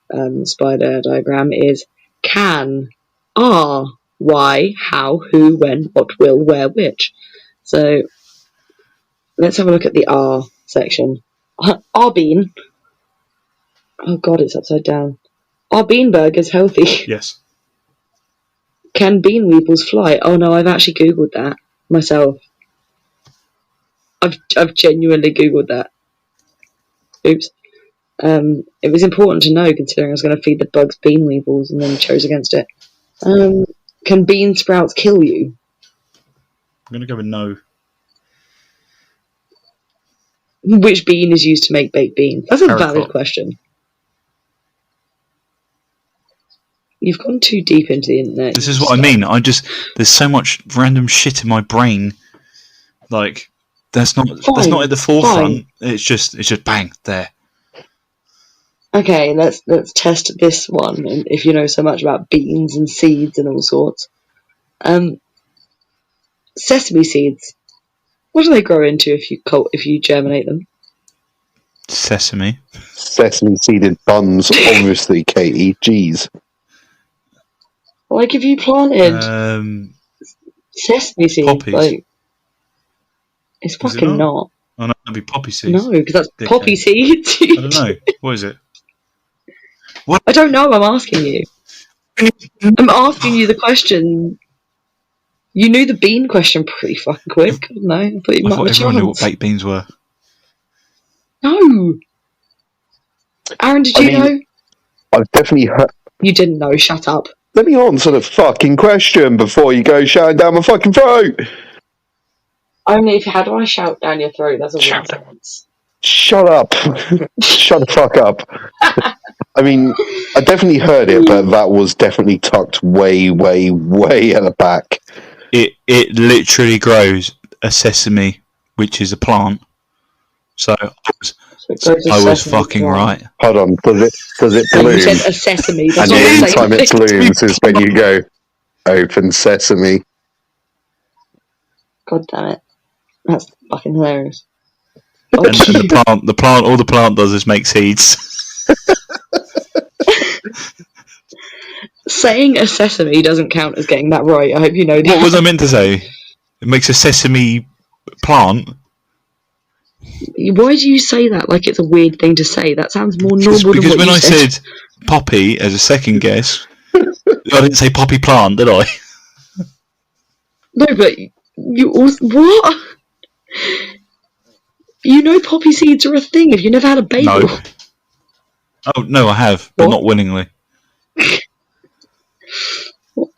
spider diagram is can, are, why, how, who, when, what, will, where, which. So let's have a look at the R section. Are bean. Oh god, it's upside down. Are bean burgers healthy? Yes. Can bean weevils fly? Oh no, I've actually googled that myself. I've genuinely googled that. Oops. It was important to know, considering I was going to feed the bugs bean weevils and then chose against it. Can bean sprouts kill you? I'm going to go with no. Which bean is used to make baked beans? That's a Haricot. valid question. You've gone too deep into the internet. This is what I mean. There's so much random shit in my brain. Like, that's not at the forefront. Fine. It's just bang there. Okay, let's test this one. And if you know so much about beans and seeds and all sorts, sesame seeds. What do they grow into if you germinate them? Sesame seeded buns, obviously, Katie. Jeez. Like if you planted sesame seeds, poppies. like it's fucking not. Oh no, that'd be poppy seeds. No, because that's poppy seeds. I don't know. What is it? What? I don't know. I'm asking you. I'm asking you the question. You knew the bean question pretty fucking quick. I don't know. I thought you might have a everyone knew what chance. baked beans were. No. Aaron, did you know? I've definitely heard. You didn't know. Shut up. Let me answer the fucking question before you go shouting down my fucking throat. Only if how do I shout down your throat? That's a weird sentence. Shut up. Shut the fuck up. I mean, I definitely heard it, but that was definitely tucked way, way, way at the back. It literally grows a sesame, which is a plant. So I was fucking right. Hold on, does it bloom? You said a sesame. That's and the only time it blooms is when you go. Open sesame. God damn it. That's fucking hilarious. And the plant, all the plant does is make seeds. Saying a sesame doesn't count as getting that right. I hope you know that. What was I meant to say? It makes a sesame plant. Why do you say that like it's a weird thing to say? That sounds more normal Because than what when you I said. said poppy as a second guess, I didn't say poppy plant, did I? No, but you also... What? You know poppy seeds are a thing. Have you never had a bagel? No. Oh, no, I have, but What? not willingly.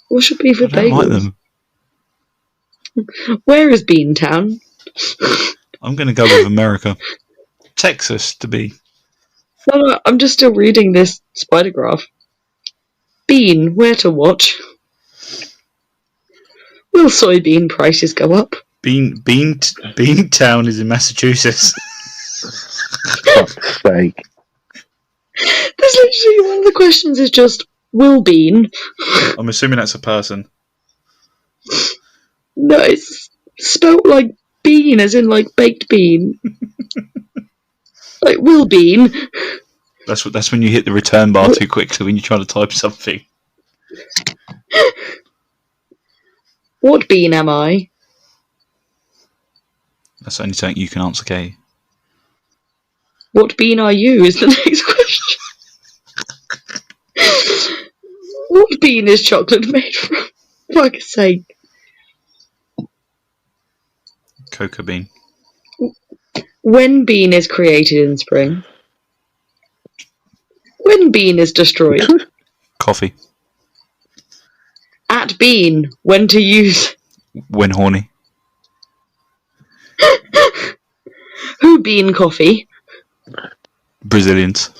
What's your beef I with don't like bagels? them. Where is Beantown? I'm going to go with America. Texas, to be. No, I'm just still reading this spider graph. Bean, where to watch? Will soybean prices go up? Beantown is in Massachusetts. Fuck's sake. There's literally one of the questions is just, will bean? I'm assuming that's a person. No, it's spelt like bean, as in like baked bean. Like, will bean? That's when you hit the return bar too quickly when you're trying to type something. What bean am I? That's only something you can answer, Kate. What bean are you is the next question. What bean is chocolate made from? Fuck's sake. Cocoa bean. When bean is created in spring? When bean is destroyed? Coffee. At bean, when to use? When horny. Who bean coffee? Brazilians.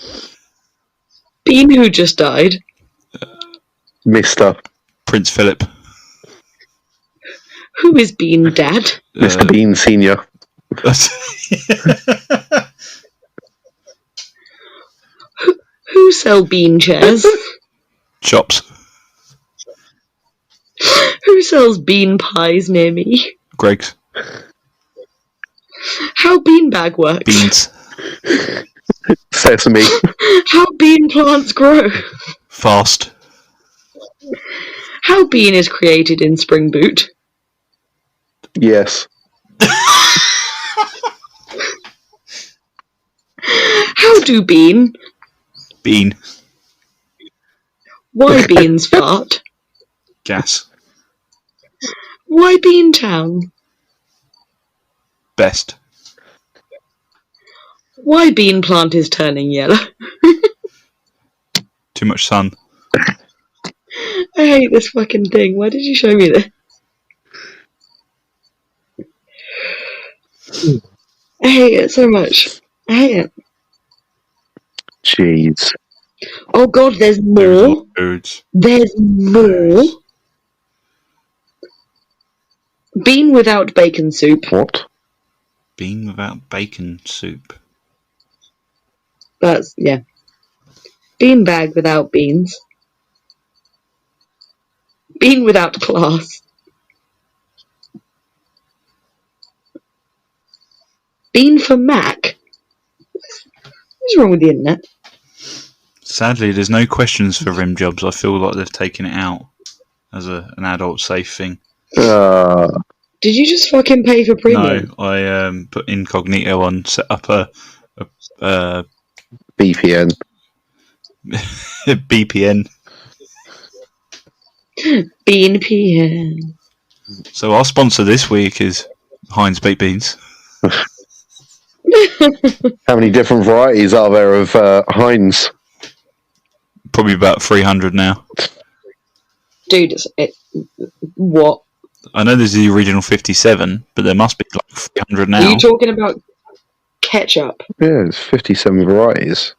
Bean who just died? Mr. Prince Philip. Who is bean dad? Mr. Bean Senior. Who sell bean chairs? Chops. Who sells bean pies near me? Greg's. How beanbag works? Beans. Sesame. How bean plants grow? Fast. How bean is created in spring boot? Yes. How do bean? Bean. Why beans fart? Gas. Why Beantown? Best. Why bean plant is turning yellow? Too much sun. I hate this fucking thing. Why did you show me this? I hate it so much. I hate it. Jeez. Oh god, there's more. There's more. Bean without bacon soup. What? Bean without bacon soup. That's, yeah. Bean bag without beans. Bean without class. Bean for Mac. What's wrong with the internet? Sadly, there's no questions for rim jobs. I feel like they've taken it out as an adult safe thing. Did you just fucking pay for premium? No, I put incognito on, set up a BPN. BPN. Bean PN. So our sponsor this week is Heinz Baked Beans. How many different varieties are there of Heinz? Probably about 300 now. Dude, what? I know there's the original 57, but there must be like 300 now. Are you talking about ketchup? Yeah, there's 57 varieties.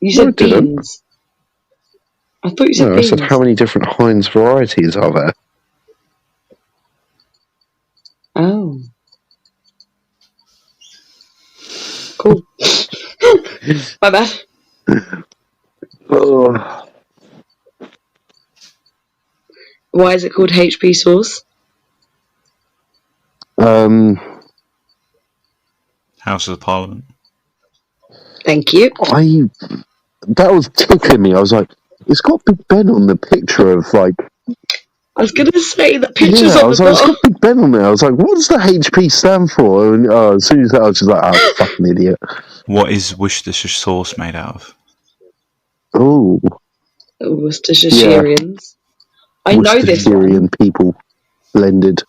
You said No, I didn't. beans. I thought you said No, I beans. said how many different Heinz varieties are there? Oh. Cool. My bad. Oh. Why is it called HP sauce? House of Parliament. Thank you. That was tickling me. I was like, it's got Big Ben on the picture of like. I was gonna say the pictures Yeah, I on was the like, it's bottom. got Big Ben on there. I was like, what does the HP stand for? And as soon as that, I was just like, oh, fucking idiot. What is Worcestershire sauce made out of? Oh, Worcestershireans. I know this one. Worcestershire people blended.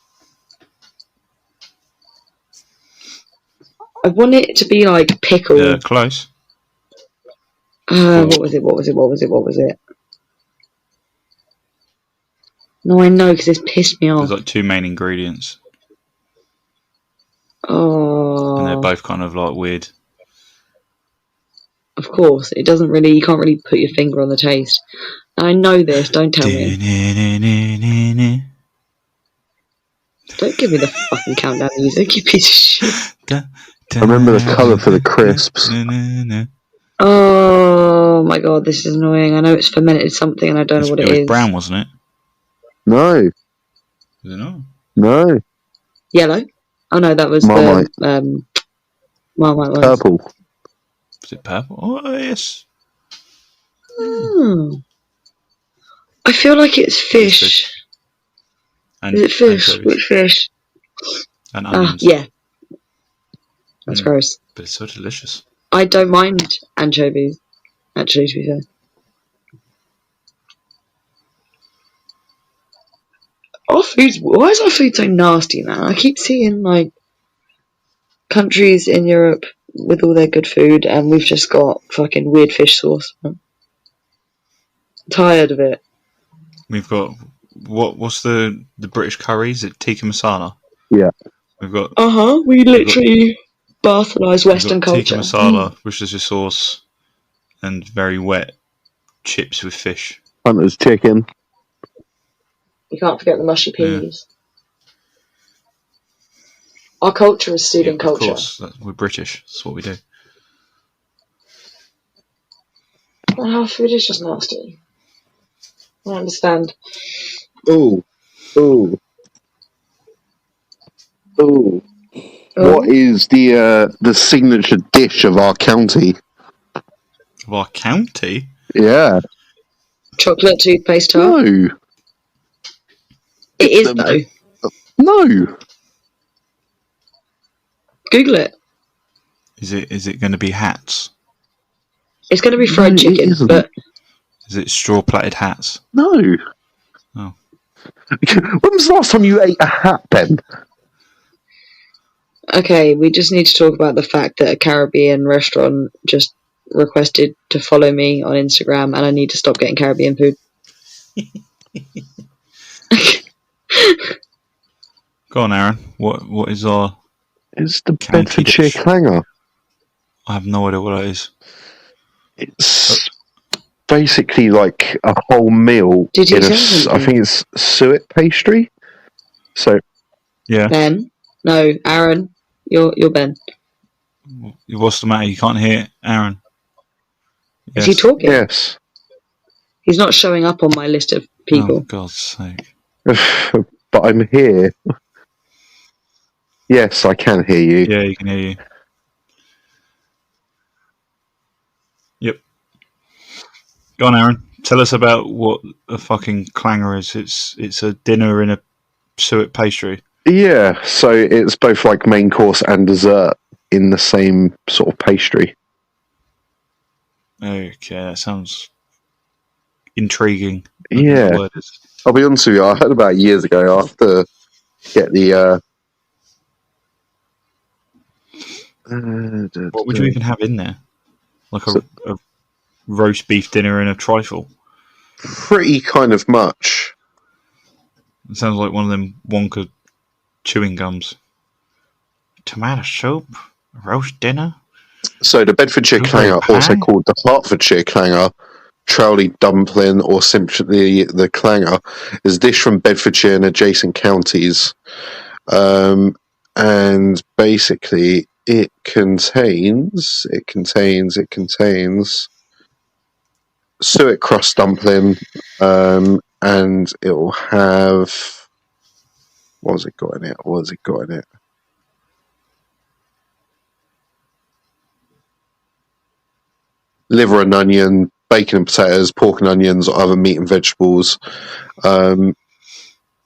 I want it to be like pickle. Close. What was it? No, I know, because this pissed me off. There's like two main ingredients, Oh. and they're both kind of like weird. Of course, it doesn't really. You can't really put your finger on the taste. I know this. Don't tell me. Don't give me the fucking countdown music, you piece of shit. I remember the colour for the crisps. Oh my god, this is annoying. I know it's fermented something, and I don't know what it is. It was brown, wasn't it? No. Was it not? No. Yellow? Oh no, that was Marmite. the Marmite ones. Purple. Was it purple? Oh, yes. I feel like it's fish. And Is it fish? anchovies. Which fish? And onions. Yeah. That's gross. But it's so delicious. I don't mind anchovies, actually, to be fair. Why is our food so nasty, man? I keep seeing, like, countries in Europe with all their good food, and we've just got fucking weird fish sauce. I'm tired of it. We've got what's the British curries? Is it tikka masala? Yeah. We've got We literally Bartholise Western culture. Tikka masala, Worcestershire sauce, and very wet chips with fish. Hunter's chicken. You can't forget the mushy peas. Our culture is student culture. Of course, we're British. That's what we do. Well, our food is just nasty. I don't understand. Ooh. What is the signature dish of our county? Of our county? Yeah. Chocolate toothpaste tart? No. It is, though. No. Google it. Is it going to be hats? It's going to be fried chicken, but... Is it straw-plaited hats? No. Oh. When was the last time you ate a hat, Ben? Okay, we just need to talk about the fact that a Caribbean restaurant just requested to follow me on Instagram, and I need to stop getting Caribbean food. Go on, Aaron. What is our... It's the county Bedfordshire dish? clanger. I have no idea what that is. It's basically like a whole meal Did you in say I think it's suet pastry. So Yeah. Ben? No, Aaron. You're Ben. What's the matter? You can't hear Aaron. Is he talking? yes. He's not showing up on my list of Oh, people. for God's sake. But I'm here. Yes, I can hear you. Yeah, you can hear you. Yep. Go on, Aaron. Tell us about what a fucking clanger is. It's a dinner in a suet pastry. Yeah, so it's both like main course and dessert in the same sort of pastry. Okay, that sounds intriguing. Yeah. I'll be honest with you, I heard about it years ago. I have to get the... What would you even have in there? Like a roast beef dinner and a trifle? Pretty kind of much. It sounds like one of them Wonka chewing gums. Tomato soup, roast dinner. So the Bedfordshire clanger, also called the Hertfordshire clanger, Trowley dumpling, or simply the clanger, is a dish from Bedfordshire and adjacent counties. And basically it contains suet crust dumpling, and it will have. What has it got in it? Liver and onion, bacon and potatoes, pork and onions, or other meat and vegetables. And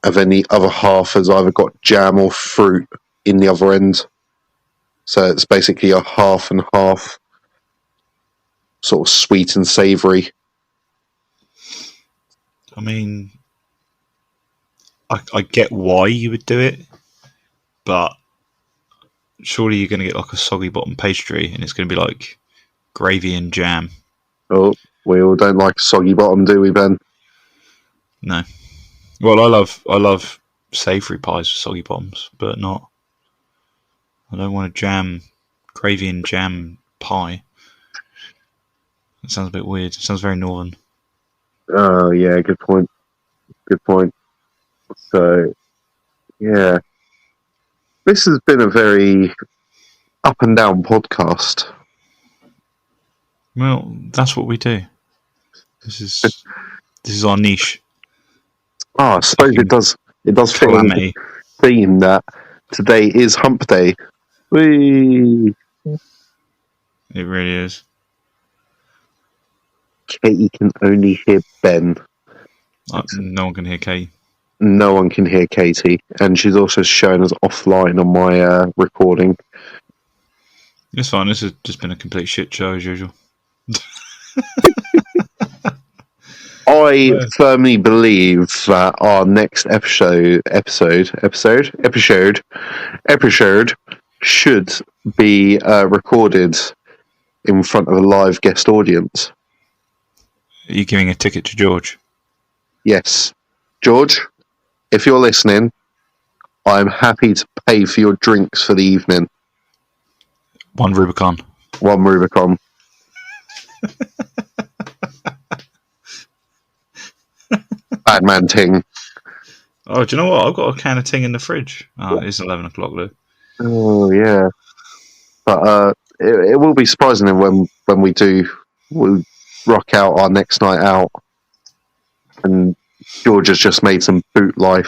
then the other half has either got jam or fruit in the other end. So it's basically a half and half, sort of sweet and savoury. I mean, I get why you would do it, but surely you're going to get like a soggy bottom pastry and it's going to be like gravy and jam. Oh, we all don't like a soggy bottom, do we, Ben? No. Well, I love savoury pies with soggy bottoms, but not. I don't want a gravy and jam pie. That sounds a bit weird. It sounds very northern. Oh, yeah, good point. So, yeah. This has been a very up and down podcast. Well, that's what we do. This is our niche. I suppose it does fit in Calamity. the theme that today is Hump Day. Whee! It really is. Katie can only hear Ben. No one can hear Kate. No one can hear Katie, and she's also showing us offline on my recording. It's fine. This has just been a complete shit show as usual. I firmly believe that our next episode should be recorded in front of a live guest audience. Are you giving a ticket to George? Yes. George, if you're listening, I'm happy to pay for your drinks for the evening. One Rubicon. Bad man ting. Oh, do you know what? I've got a can of ting in the fridge. Oh, it's 11 o'clock, though. Oh, yeah. But it will be surprising when we rock out our next night out, and George has just made some bootleg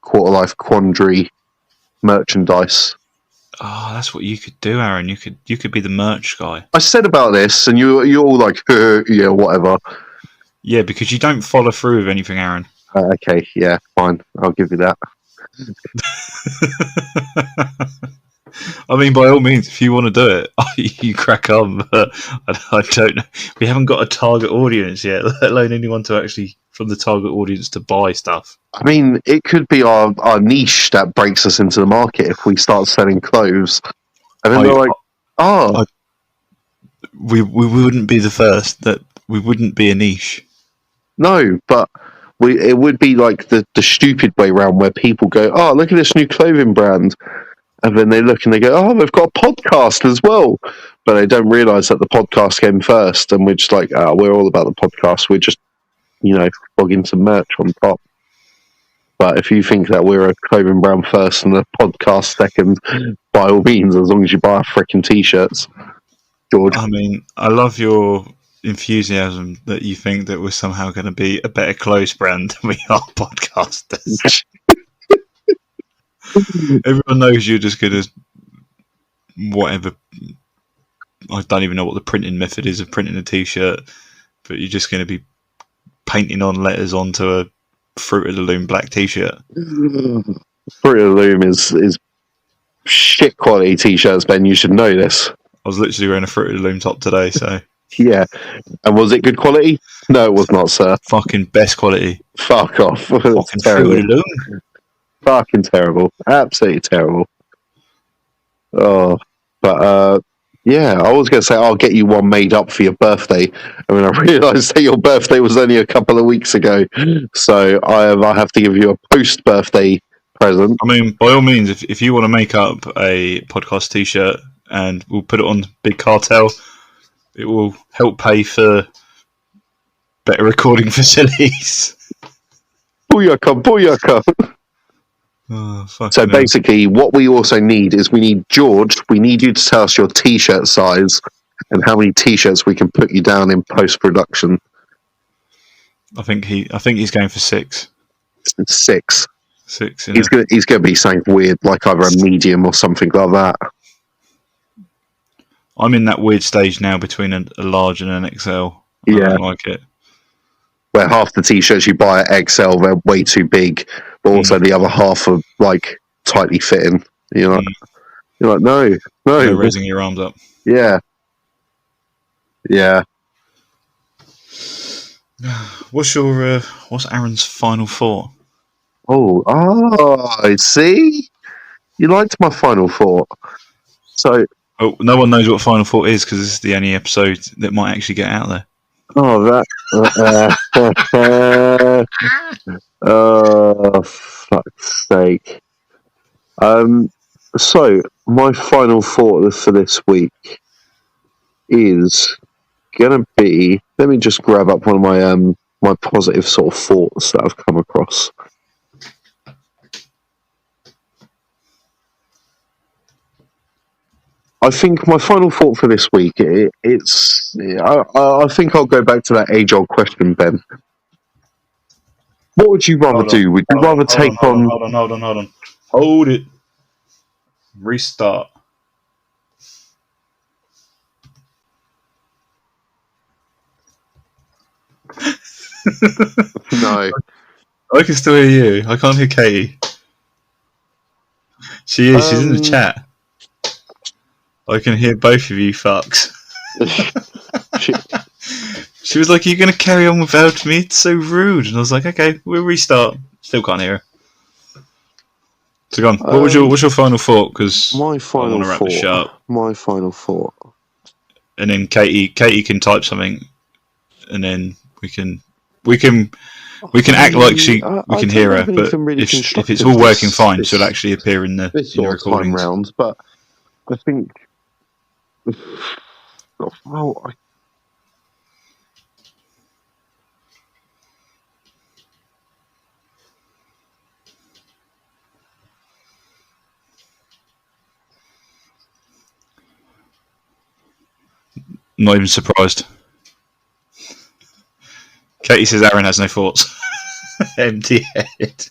Quarterlife Quandary merchandise. Oh, that's what you could do, Aaron. You could be the merch guy. I said about this, and you're all like, yeah, whatever. Yeah, because you don't follow through with anything, Aaron. Okay, yeah, fine. I'll give you that. I mean, by all means, if you want to do it, you crack on. But I don't know. We haven't got a target audience yet, let alone anyone to actually from the target audience to buy stuff. I mean, it could be our niche that breaks us into the market if we start selling clothes. And then they're like, we wouldn't be the first. That we wouldn't be a niche. No, but it would be like the stupid way round where people go, oh, look at this new clothing brand. And then they look and they go, oh, they've got a podcast as well. But they don't realise that the podcast came first. And we're just like, we're all about the podcast. We're just, flogging some merch on top. But if you think that we're a clothing brand first and a podcast second, by all means, as long as you buy our freaking t-shirts, George. I mean, I love your enthusiasm that you think that we're somehow going to be a better clothes brand than we are podcasters. Everyone knows you're just going to whatever. I don't even know what the printing method is of printing a t-shirt, but you're just going to be painting on letters onto a Fruit of the Loom black t-shirt. Fruit of the Loom is shit quality t-shirts, Ben. You should know this. I was literally wearing a Fruit of the Loom top today, so... Yeah. And was it good quality? No, it was not, sir. Fucking best quality. Fuck off. Fucking terrible. Fruit of the Loom. Fucking terrible. Absolutely terrible. Oh, but yeah, I was going to say I'll get you one made up for your birthday. I mean, I realised that your birthday was only a couple of weeks ago, so I have to give you a post-birthday present. I mean, by all means, if you want to make up a podcast t-shirt and we'll put it on Big Cartel, it will help pay for better recording facilities. Booyaka. Oh, so basically, what we also need is George, we need you to tell us your t-shirt size and how many t-shirts we can put you down in post-production. I think he's going for 6. 6. 6. He's gonna be something weird, like either a medium or something like that. I'm in that weird stage now between a large and an XL. I don't like it. Where half the t-shirts you buy at XL, they're way too big, but also the other half are like tightly fitting. You're like, no, raising your arms up. Yeah. What's Aaron's final thought? I see. You liked my final thought. So, no one knows what final thought is because this is the only episode that might actually get out there. Fuck's sake. So my final thought for this week is gonna be. Let me just grab up one of my positive sort of thoughts that I've come across. I think my final thought for this week I think I'll go back to that age-old question, Ben. What would you rather do? Would you rather take on? Hold on. Hold it. Restart. No. I can still hear you. I can't hear Katie. She is. She's in the chat. I can hear both of you fucks. She was like, "Are you going to carry on without me? It's so rude." And I was like, "Okay, we'll restart." Still can't hear her. So go on. What's your final thought? Because my final I want to wrap this shit up. My final thought. And then Katie can type something, and then we can act like we can hear her. But if it's all working fine, she'll actually appear in the recordings. Round, but I think. Not even surprised. Katie says Aaron has no thoughts. Empty head.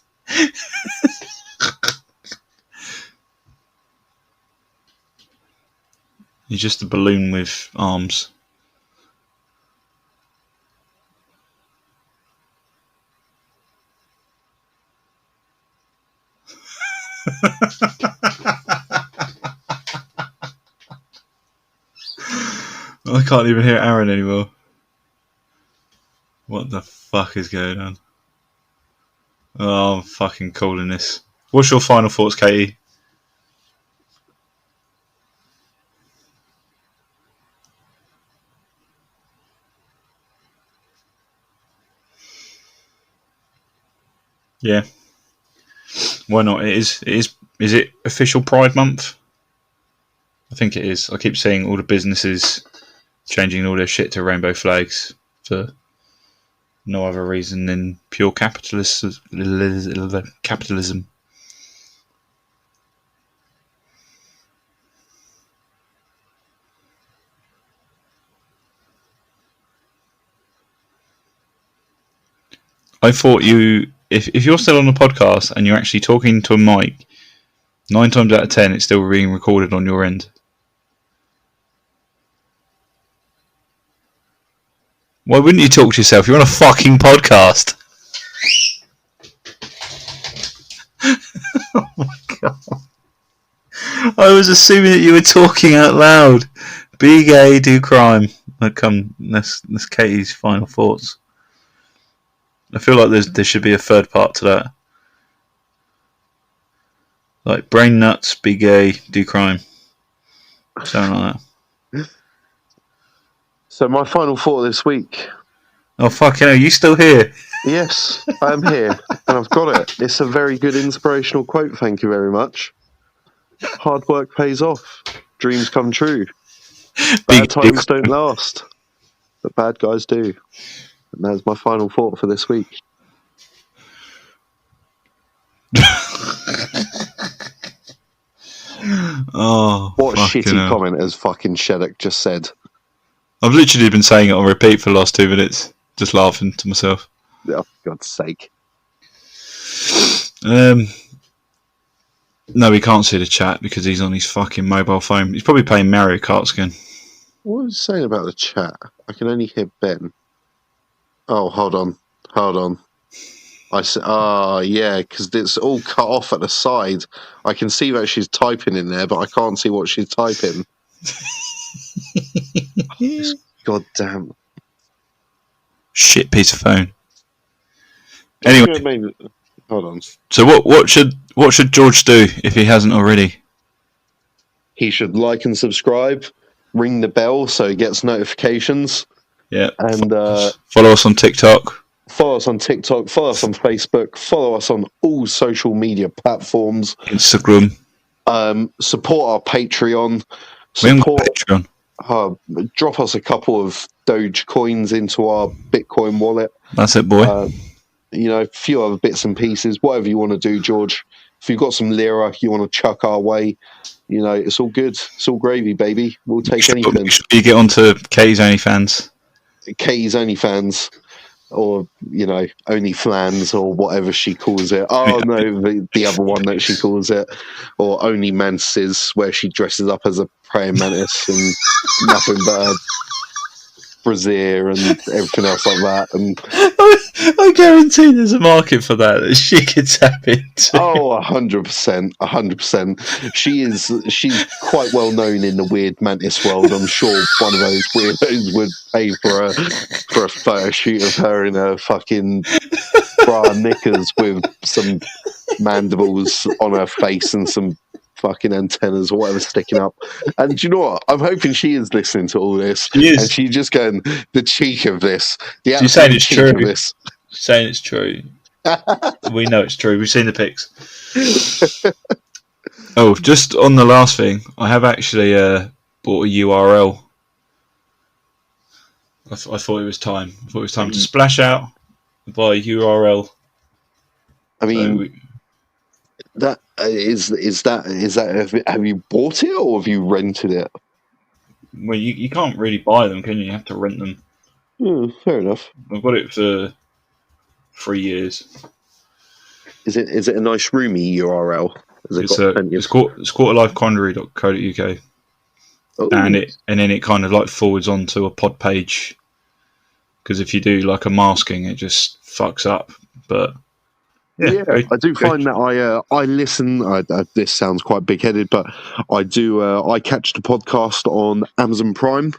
He's just a balloon with arms. I can't even hear Aaron anymore. What the fuck is going on? Oh, I'm fucking calling this. What's your final thoughts, Katie? Yeah. Why not? It is. Is it official Pride Month? I think it is. I keep seeing all the businesses changing all their shit to rainbow flags for no other reason than pure capitalism. I thought if you're still on the podcast and you're actually talking to a mic, 9 times out of 10 it's still being recorded on your end. Why wouldn't you talk to yourself? You're on a fucking podcast. Oh my god. I was assuming that you were talking out loud. Be gay, do crime. That's Katie's final thoughts. I feel like there should be a third part to that. Like brain nuts, be gay, do crime. Something like that. So my final thought this week. Oh fucking hell, you still here? Yes, I'm here, and I've got it. It's a very good inspirational quote, thank you very much. Hard work pays off. Dreams come true. Bad times don't last, but bad guys do. And that's my final thought for this week. Oh, what shitty hell. comment has fucking Sheddock just said? I've literally been saying it on repeat for the last 2 minutes, just laughing to myself. Oh, for God's sake. No, we can't see the chat because he's on his fucking mobile phone. He's probably playing Mario Kart again. What was he saying about the chat? I can only hear Ben. Oh, hold on. I said, yeah, because it's all cut off at the side. I can see that she's typing in there, but I can't see what she's typing. This goddamn shit piece of phone. Anyway, hold on. So what should George do if he hasn't already? He should like and subscribe, ring the bell so he gets notifications. Yeah, and follow us on TikTok. Follow us on TikTok. Follow us on Facebook. Follow us on all social media platforms. Instagram. Support our Patreon. Patreon. Drop us a couple of Doge coins into our Bitcoin wallet. That's it, boy. A few other bits and pieces. Whatever you want to do, George. If you've got some lira you want to chuck our way, it's all good. It's all gravy, baby. We'll take anything. Make sure you get onto Katie's OnlyFans. Katie's OnlyFans. Or, OnlyFlans or whatever she calls it. Oh, no, the other one that she calls it. Or Onlymantis, where she dresses up as a praying mantis and nothing but a brassiere and everything else like that. And I guarantee there's a market for that she could tap into. Oh, 100%. She's quite well known in the weird mantis world. I'm sure one of those weirdos would pay for a photo shoot of her in her fucking bra and knickers with some mandibles on her face and some fucking antennas or whatever sticking up. And do you know what? I'm hoping she is listening to all this. She is. And she's just going, the cheek of this. She's saying it's true. She's saying it's true. We know it's true. We've seen the pics. Oh, just on the last thing, I have actually bought a URL. I thought it was time. To splash out and buy a URL. I mean, that is that. Have you bought it or have you rented it? Well, you can't really buy them, can you? You have to rent them. Fair enough. I've got it for 3 years. Is it a nice roomy URL? It's quarterlifequandary.co.uk. Oh. And then it kind of like forwards onto a pod page, because if you do like a masking, it just fucks up. But yeah, I do find that I listen. This sounds quite big-headed, but I do. I catch the podcast on Amazon Prime.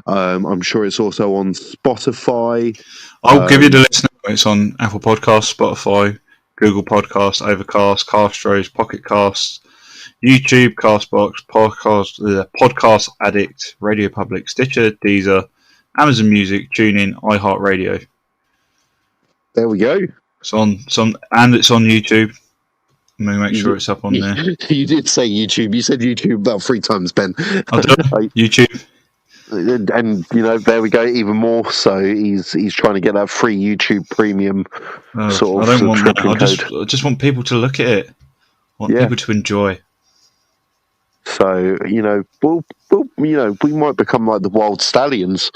I'm sure it's also on Spotify. I'll give you the list now. It's on Apple Podcasts, Spotify, Google Podcasts, Overcast, Castros, Pocket Casts, YouTube, Castbox, Podcast Addict, Radio Public, Stitcher, Deezer, Amazon Music, TuneIn, iHeartRadio. There we go. It's on YouTube. I'm going to make sure it's up on there. You did say YouTube. You said YouTube about 3 times, Ben. YouTube. And there we go, even more. So he's trying to get that free YouTube Premium sort of. I don't want that. I just want people to look at it. I want people to enjoy. So we might become like the Wild Stallions.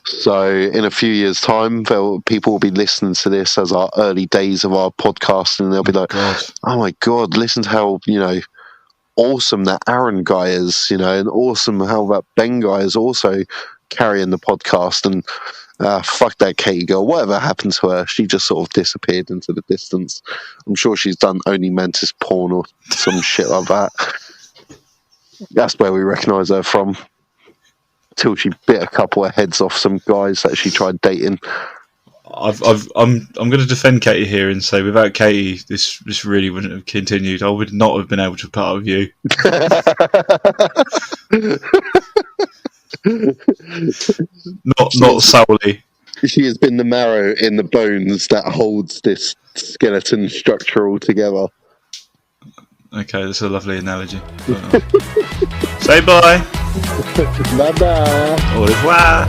So in a few years' time, people will be listening to this as our early days of our podcast, and they'll be like, "Oh my god, listen to how awesome that Aaron guy is, and awesome how that Ben guy is also carrying the podcast." And fuck that Katie girl, whatever happened to her, she just sort of disappeared into the distance. I'm sure she's done Onlymantis porn or some shit like that. That's where we recognise her from. Till she bit a couple of heads off some guys that she tried dating. I'm going to defend Katie here and say, without Katie, this really wouldn't have continued. I would not have been able to put up with you. not solely. She has been the marrow in the bones that holds this skeleton structure all together. Okay, that's a lovely analogy. Say bye. Bye bye. Au revoir.